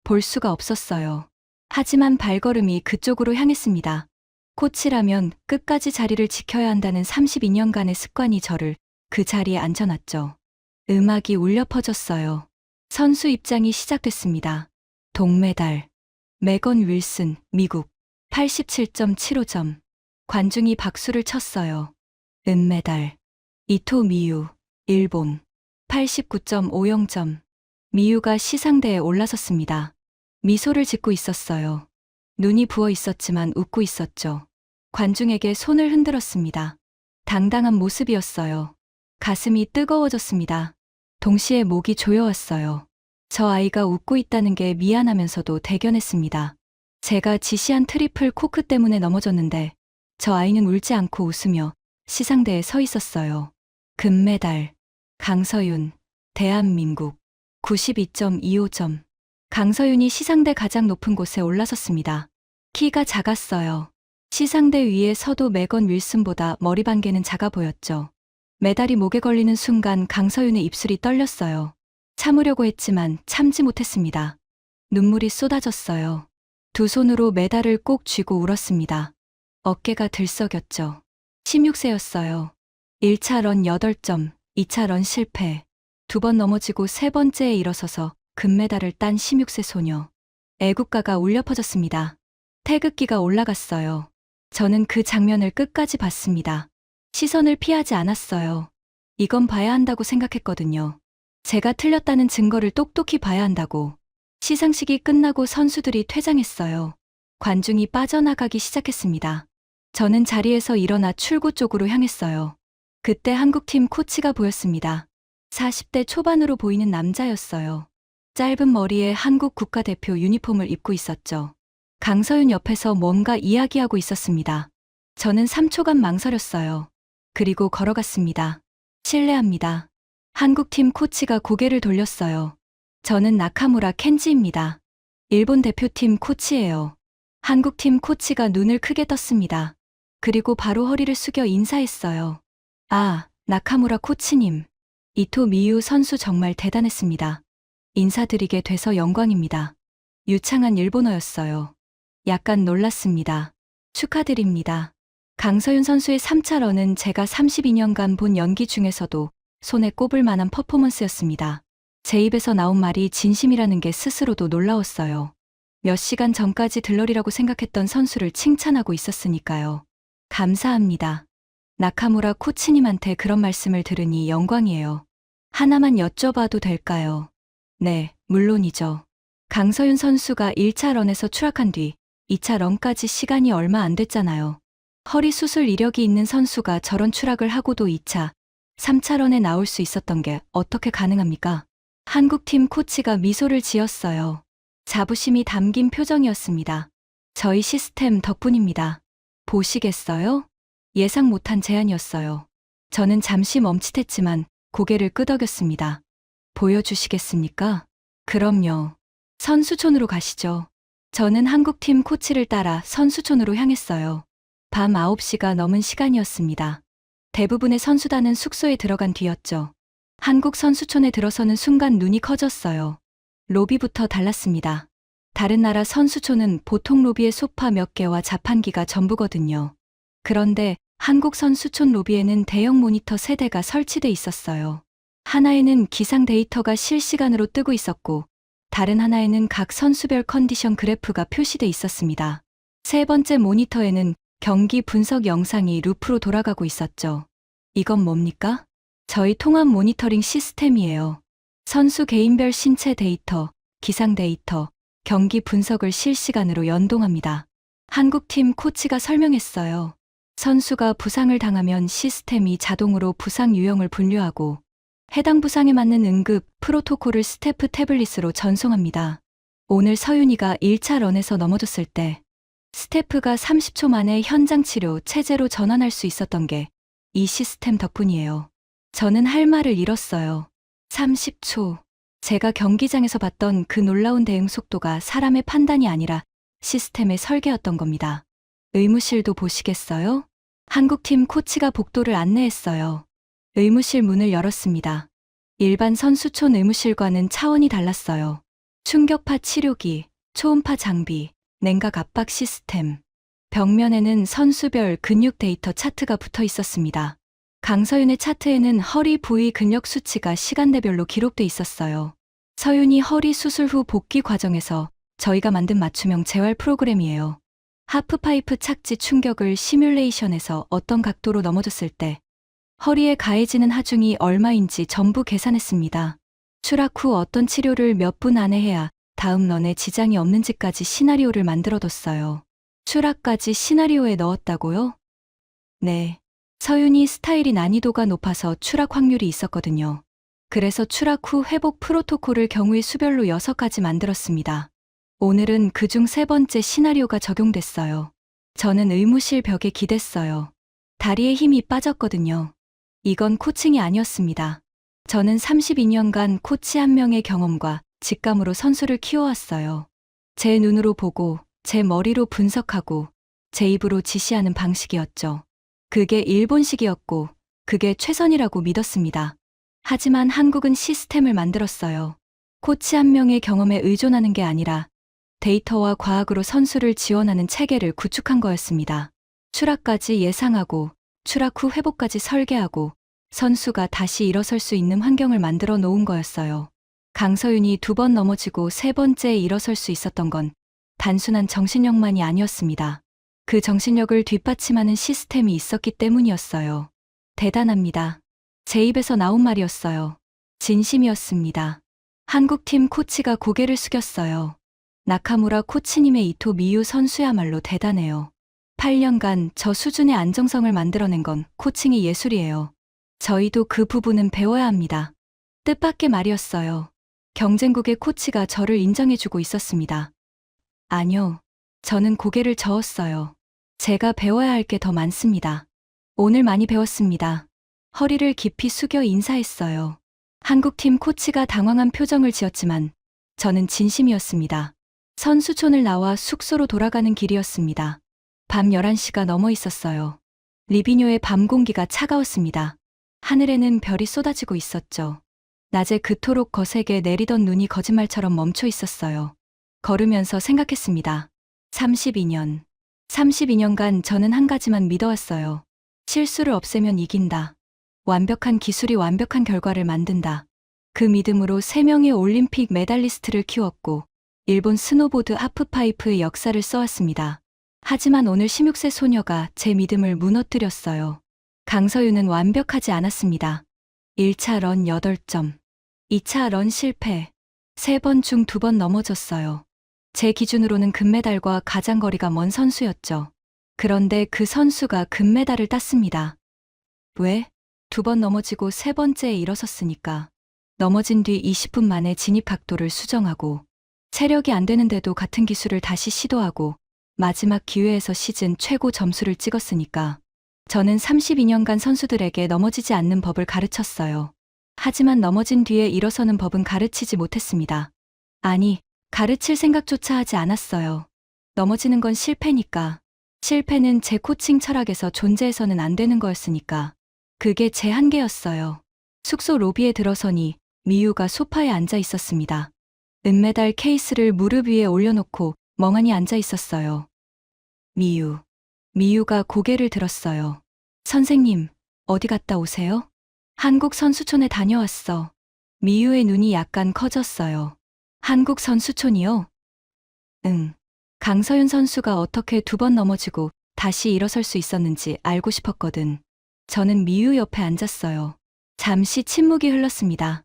볼 수가 없었어요. 하지만 발걸음이 그쪽으로 향했습니다. 코치라면 끝까지 자리를 지켜야 한다는 32년간의 습관이 저를 그 자리에 앉혀놨죠. 음악이 울려 퍼졌어요. 선수 입장이 시작됐습니다. 동메달, 메건 윌슨, 미국, 87.75점. 관중이 박수를 쳤어요. 은메달, 이토 미유, 일본, 89.50점. 미유가 시상대에 올라섰습니다. 미소를 짓고 있었어요. 눈이 부어 있었지만 웃고 있었죠. 관중에게 손을 흔들었습니다. 당당한 모습이었어요. 가슴이 뜨거워졌습니다. 동시에 목이 조여왔어요. 저 아이가 웃고 있다는 게 미안하면서도 대견했습니다. 제가 지시한 트리플 코크 때문에 넘어졌는데 저 아이는 울지 않고 웃으며 시상대에 서 있었어요. 금메달, 강서윤, 대한민국, 92.25점. 강서윤이 시상대 가장 높은 곳에 올라섰습니다. 키가 작았어요. 시상대 위에 서도 메건 윌슨보다 머리반개는 작아 보였죠. 메달이 목에 걸리는 순간 강서윤의 입술이 떨렸어요. 참으려고 했지만 참지 못했습니다. 눈물이 쏟아졌어요. 두 손으로 메달을 꼭 쥐고 울었습니다. 어깨가 들썩였죠. 16세였어요. 1차 런 8점, 2차 런 실패. 2번 넘어지고 세 번째에 일어서서 금메달을 딴 16세 소녀. 애국가가 울려 퍼졌습니다. 태극기가 올라갔어요. 저는 그 장면을 끝까지 봤습니다. 시선을 피하지 않았어요. 이건 봐야 한다고 생각했거든요. 제가 틀렸다는 증거를 똑똑히 봐야 한다고. 시상식이 끝나고 선수들이 퇴장했어요. 관중이 빠져나가기 시작했습니다. 저는 자리에서 일어나 출구 쪽으로 향했어요. 그때 한국팀 코치가 보였습니다. 40대 초반으로 보이는 남자였어요. 짧은 머리에 한국 국가대표 유니폼을 입고 있었죠. 강서윤 옆에서 뭔가 이야기하고 있었습니다. 저는 3초간 망설였어요. 그리고 걸어갔습니다. 실례합니다. 한국팀 코치가 고개를 돌렸어요. 저는 나카무라 켄지입니다. 일본 대표팀 코치예요. 한국팀 코치가 눈을 크게 떴습니다. 그리고 바로 허리를 숙여 인사했어요. 아, 나카무라 코치님. 이토 미유 선수 정말 대단했습니다. 인사드리게 돼서 영광입니다. 유창한 일본어였어요. 약간 놀랐습니다. 축하드립니다. 강서윤 선수의 3차 런은 제가 32년간 본 연기 중에서도 손에 꼽을 만한 퍼포먼스였습니다. 제 입에서 나온 말이 진심이라는 게 스스로도 놀라웠어요. 몇 시간 전까지 들러리라고 생각했던 선수를 칭찬하고 있었으니까요. 감사합니다. 나카무라 코치님한테 그런 말씀을 들으니 영광이에요. 하나만 여쭤봐도 될까요? 네, 물론이죠. 강서윤 선수가 1차 런에서 추락한 뒤 2차 런까지 시간이 얼마 안 됐잖아요. 허리 수술 이력이 있는 선수가 저런 추락을 하고도 2차, 3차 런에 나올 수 있었던 게 어떻게 가능합니까? 한국팀 코치가 미소를 지었어요. 자부심이 담긴 표정이었습니다. 저희 시스템 덕분입니다. 보시겠어요? 예상 못한 제안이었어요. 저는 잠시 멈칫했지만 고개를 끄덕였습니다. 보여주시겠습니까? 그럼요. 선수촌으로 가시죠. 저는 한국팀 코치를 따라 선수촌으로 향했어요. 밤 9시가 넘은 시간이었습니다. 대부분의 선수단은 숙소에 들어간 뒤였죠. 한국 선수촌에 들어서는 순간 눈이 커졌어요. 로비부터 달랐습니다. 다른 나라 선수촌은 보통 로비에 소파 몇 개와 자판기가 전부거든요. 그런데 한국 선수촌 로비에는 대형 모니터 3대가 설치돼 있었어요. 하나에는 기상 데이터가 실시간으로 뜨고 있었고, 다른 하나에는 각 선수별 컨디션 그래프가 표시돼 있었습니다. 세 번째 모니터에는 경기 분석 영상이 루프로 돌아가고 있었죠. 이건 뭡니까? 저희 통합 모니터링 시스템이에요. 선수 개인별 신체 데이터, 기상 데이터, 경기 분석을 실시간으로 연동합니다. 한국팀 코치가 설명했어요. 선수가 부상을 당하면 시스템이 자동으로 부상 유형을 분류하고 해당 부상에 맞는 응급 프로토콜을 스태프 태블릿으로 전송합니다. 오늘 서윤이가 1차 런에서 넘어졌을 때 스태프가 30초 만에 현장 치료 체제로 전환할 수 있었던 게 이 시스템 덕분이에요. 저는 할 말을 잃었어요. 30초. 제가 경기장에서 봤던 그 놀라운 대응 속도가 사람의 판단이 아니라 시스템의 설계였던 겁니다. 의무실도 보시겠어요? 한국팀 코치가 복도를 안내했어요. 의무실 문을 열었습니다. 일반 선수촌 의무실과는 차원이 달랐어요. 충격파 치료기, 초음파 장비, 냉각 압박 시스템. 벽면에는 선수별 근육 데이터 차트가 붙어 있었습니다. 강서윤의 차트에는 허리 부위 근력 수치가 시간대별로 기록돼 있었어요. 서윤이 허리 수술 후 복귀 과정에서 저희가 만든 맞춤형 재활 프로그램이에요. 하프파이프 착지 충격을 시뮬레이션에서 어떤 각도로 넘어졌을 때 허리에 가해지는 하중이 얼마인지 전부 계산했습니다. 추락 후 어떤 치료를 몇 분 안에 해야 다음 런에 지장이 없는지까지 시나리오를 만들어뒀어요. 추락까지 시나리오에 넣었다고요? 네. 서윤이 스타일이 난이도가 높아서 추락 확률이 있었거든요. 그래서 추락 후 회복 프로토콜을 경우의 수별로 6가지 만들었습니다. 오늘은 그중 3번째 시나리오가 적용됐어요. 저는 의무실 벽에 기댔어요. 다리에 힘이 빠졌거든요. 이건 코칭이 아니었습니다. 저는 32년간 코치 한 명의 경험과 직감으로 선수를 키워왔어요. 제 눈으로 보고, 제 머리로 분석하고, 제 입으로 지시하는 방식이었죠. 그게 일본식이었고, 그게 최선이라고 믿었습니다. 하지만 한국은 시스템을 만들었어요. 코치 한 명의 경험에 의존하는 게 아니라 데이터와 과학으로 선수를 지원하는 체계를 구축한 거였습니다. 추락까지 예상하고, 추락 후 회복까지 설계하고, 선수가 다시 일어설 수 있는 환경을 만들어 놓은 거였어요. 강서윤이 2번 넘어지고 3번째에 일어설 수 있었던 건 단순한 정신력만이 아니었습니다. 그 정신력을 뒷받침하는 시스템이 있었기 때문이었어요. 대단합니다. 제 입에서 나온 말이었어요. 진심이었습니다. 한국팀 코치가 고개를 숙였어요. 나카무라 코치님의 이토 미유 선수야말로 대단해요. 8년간 저 수준의 안정성을 만들어낸 건 코칭이 예술이에요. 저희도 그 부분은 배워야 합니다. 뜻밖의 말이었어요. 경쟁국의 코치가 저를 인정해주고 있었습니다. 아니요. 저는 고개를 저었어요. 제가 배워야 할 게 더 많습니다. 오늘 많이 배웠습니다. 허리를 깊이 숙여 인사했어요. 한국팀 코치가 당황한 표정을 지었지만 저는 진심이었습니다. 선수촌을 나와 숙소로 돌아가는 길이었습니다. 밤 11시가 넘어 있었어요. 리비뇨의 밤 공기가 차가웠습니다. 하늘에는 별이 쏟아지고 있었죠. 낮에 그토록 거세게 내리던 눈이 거짓말처럼 멈춰 있었어요. 걸으면서 생각했습니다. 32년. 32년간 저는 한 가지만 믿어왔어요. 실수를 없애면 이긴다. 완벽한 기술이 완벽한 결과를 만든다. 그 믿음으로 3명의 올림픽 메달리스트를 키웠고 일본 스노보드 하프파이프의 역사를 써왔습니다. 하지만 오늘 16세 소녀가 제 믿음을 무너뜨렸어요. 강서윤은 완벽하지 않았습니다. 1차 런 8점, 2차 런 실패, 3번 중 2번 넘어졌어요. 제 기준으로는 금메달과 가장 거리가 먼 선수였죠. 그런데 그 선수가 금메달을 땄습니다. 왜? 2번 넘어지고 3번째에 일어섰으니까. 넘어진 뒤 20분 만에 진입 각도를 수정하고 체력이 안 되는데도 같은 기술을 다시 시도하고 마지막 기회에서 시즌 최고 점수를 찍었으니까. 저는 32년간 선수들에게 넘어지지 않는 법을 가르쳤어요. 하지만 넘어진 뒤에 일어서는 법은 가르치지 못했습니다. 아니, 가르칠 생각조차 하지 않았어요. 넘어지는 건 실패니까. 실패는 제 코칭 철학에서 존재해서는 안 되는 거였으니까. 그게 제 한계였어요. 숙소 로비에 들어서니 미유가 소파에 앉아 있었습니다. 은메달 케이스를 무릎 위에 올려놓고 멍하니 앉아 있었어요. 미유가 고개를 들었어요. 선생님, 어디 갔다 오세요? 한국 선수촌에 다녀왔어. 미유의 눈이 약간 커졌어요. 한국 선수촌이요? 응. 강서윤 선수가 어떻게 2번 넘어지고 다시 일어설 수 있었는지 알고 싶었거든. 저는 미유 옆에 앉았어요. 잠시 침묵이 흘렀습니다.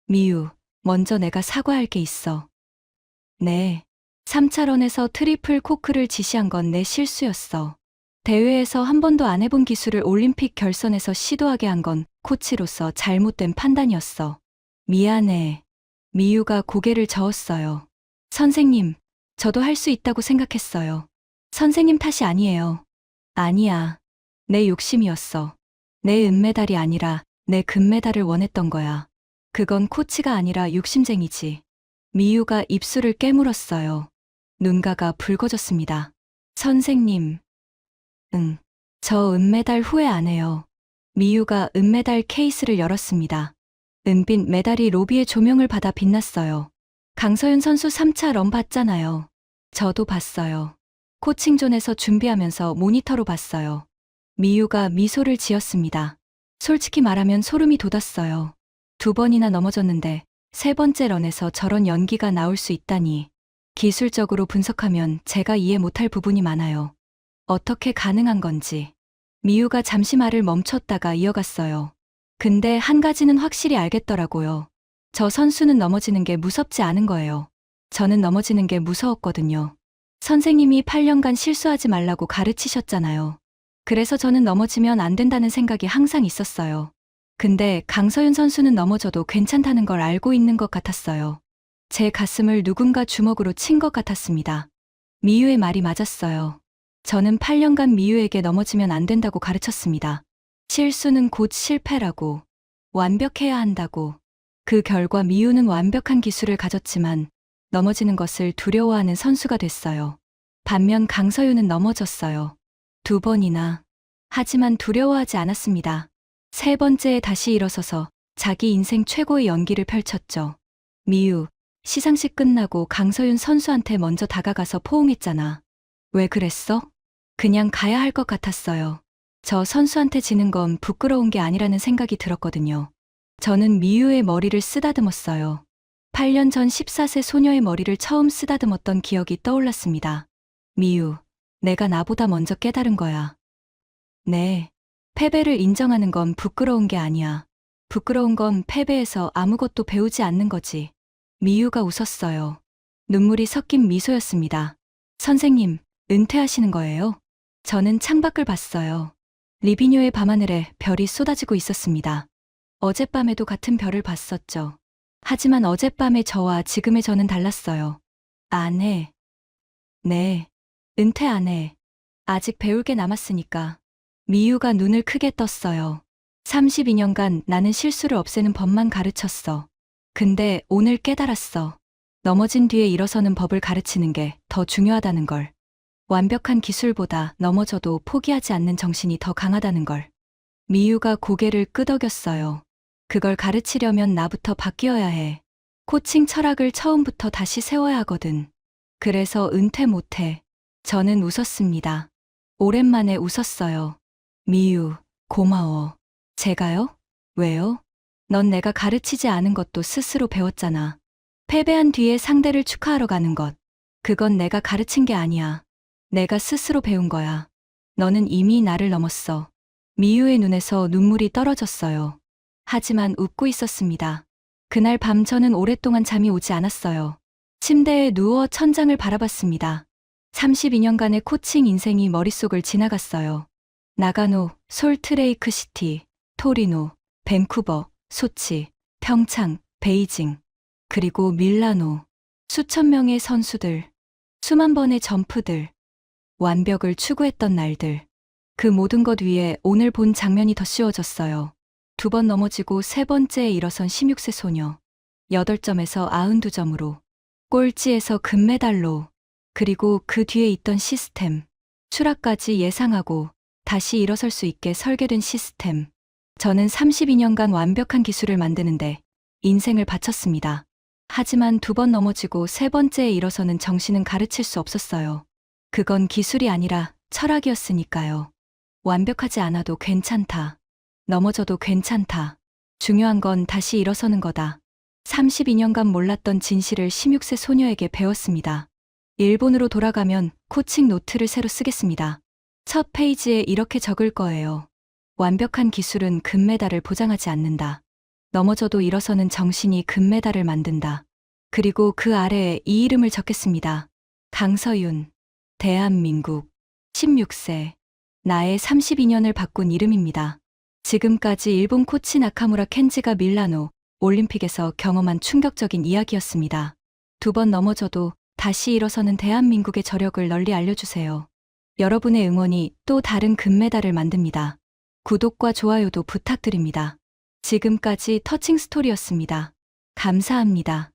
미유, 먼저 내가 사과할 게 있어. 네. 3차 런에서 트리플 코크를 지시한 건 내 실수였어. 대회에서 한 번도 안 해본 기술을 올림픽 결선에서 시도하게 한 건 코치로서 잘못된 판단이었어. 미안해. 미유가 고개를 저었어요. 선생님, 저도 할 수 있다고 생각했어요. 선생님 탓이 아니에요. 아니야. 내 욕심이었어. 내 은메달이 아니라 내 금메달을 원했던 거야. 그건 코치가 아니라 욕심쟁이지. 미유가 입술을 깨물었어요. 눈가가 붉어졌습니다. 선생님. 응. 저 은메달 후회 안 해요. 미유가 은메달 케이스를 열었습니다. 은빛 메달이 로비의 조명을 받아 빛났어요. 강서윤 선수 3차 런 봤잖아요. 저도 봤어요. 코칭존에서 준비하면서 모니터로 봤어요. 미유가 미소를 지었습니다. 솔직히 말하면 소름이 돋았어요. 2번이나 넘어졌는데 3번째 런에서 저런 연기가 나올 수 있다니. 기술적으로 분석하면 제가 이해 못할 부분이 많아요. 어떻게 가능한 건지. 미유가 잠시 말을 멈췄다가 이어갔어요. 근데 한 가지는 확실히 알겠더라고요. 저 선수는 넘어지는 게 무섭지 않은 거예요. 저는 넘어지는 게 무서웠거든요. 선생님이 8년간 실수하지 말라고 가르치셨잖아요. 그래서 저는 넘어지면 안 된다는 생각이 항상 있었어요. 근데 강서윤 선수는 넘어져도 괜찮다는 걸 알고 있는 것 같았어요. 제 가슴을 누군가 주먹으로 친 것 같았습니다. 미유의 말이 맞았어요. 저는 8년간 미유에게 넘어지면 안 된다고 가르쳤습니다. 실수는 곧 실패라고, 완벽해야 한다고. 그 결과 미유는 완벽한 기술을 가졌지만 넘어지는 것을 두려워하는 선수가 됐어요. 반면 강서윤은 넘어졌어요. 2번이나. 하지만 두려워하지 않았습니다. 3번째에 다시 일어서서 자기 인생 최고의 연기를 펼쳤죠. 미유, 시상식 끝나고 강서윤 선수한테 먼저 다가가서 포옹했잖아. 왜 그랬어? 그냥 가야 할 것 같았어요. 저 선수한테 지는 건 부끄러운 게 아니라는 생각이 들었거든요. 저는 미유의 머리를 쓰다듬었어요. 8년 전 14세 소녀의 머리를 처음 쓰다듬었던 기억이 떠올랐습니다. 미유, 내가 나보다 먼저 깨달은 거야. 네. 패배를 인정하는 건 부끄러운 게 아니야. 부끄러운 건 패배에서 아무것도 배우지 않는 거지. 미유가 웃었어요. 눈물이 섞인 미소였습니다. 선생님, 은퇴하시는 거예요? 저는 창밖을 봤어요. 리비뇨의 밤하늘에 별이 쏟아지고 있었습니다. 어젯밤에도 같은 별을 봤었죠. 하지만 어젯밤의 저와 지금의 저는 달랐어요. 안 해. 네. 은퇴 안 해. 아직 배울 게 남았으니까. 미유가 눈을 크게 떴어요. 32년간 나는 실수를 없애는 법만 가르쳤어. 근데 오늘 깨달았어. 넘어진 뒤에 일어서는 법을 가르치는 게 더 중요하다는 걸. 완벽한 기술보다 넘어져도 포기하지 않는 정신이 더 강하다는 걸. 미유가 고개를 끄덕였어요. 그걸 가르치려면 나부터 바뀌어야 해. 코칭 철학을 처음부터 다시 세워야 하거든. 그래서 은퇴 못해. 저는 웃었습니다. 오랜만에 웃었어요. 미유, 고마워. 제가요? 왜요? 넌 내가 가르치지 않은 것도 스스로 배웠잖아. 패배한 뒤에 상대를 축하하러 가는 것. 그건 내가 가르친 게 아니야. 내가 스스로 배운 거야. 너는 이미 나를 넘었어. 미유의 눈에서 눈물이 떨어졌어요. 하지만 웃고 있었습니다. 그날 밤 저는 오랫동안 잠이 오지 않았어요. 침대에 누워 천장을 바라봤습니다. 32년간의 코칭 인생이 머릿속을 지나갔어요. 나가노, 솔트레이크 시티, 토리노, 밴쿠버, 소치, 평창, 베이징, 그리고 밀라노. 수천 명의 선수들, 수만 번의 점프들, 완벽을 추구했던 날들. 그 모든 것 위에 오늘 본 장면이 덧씌워졌어요. 2번 넘어지고 3번째에 일어선 16세 소녀. 8점에서 92점으로. 꼴찌에서 금메달로. 그리고 그 뒤에 있던 시스템. 추락까지 예상하고 다시 일어설 수 있게 설계된 시스템. 저는 32년간 완벽한 기술을 만드는데 인생을 바쳤습니다. 하지만 2번 넘어지고 3번째에 일어서는 정신은 가르칠 수 없었어요. 그건 기술이 아니라 철학이었으니까요. 완벽하지 않아도 괜찮다. 넘어져도 괜찮다. 중요한 건 다시 일어서는 거다. 32년간 몰랐던 진실을 16세 소녀에게 배웠습니다. 일본으로 돌아가면 코칭 노트를 새로 쓰겠습니다. 첫 페이지에 이렇게 적을 거예요. 완벽한 기술은 금메달을 보장하지 않는다. 넘어져도 일어서는 정신이 금메달을 만든다. 그리고 그 아래에 이 이름을 적겠습니다. 강서윤. 대한민국. 16세. 나의 32년을 바꾼 이름입니다. 지금까지 일본 코치 나카무라 켄지가 밀라노 올림픽에서 경험한 충격적인 이야기였습니다. 2번 넘어져도 다시 일어서는 대한민국의 저력을 널리 알려주세요. 여러분의 응원이 또 다른 금메달을 만듭니다. 구독과 좋아요도 부탁드립니다. 지금까지 터칭 스토리였습니다. 감사합니다.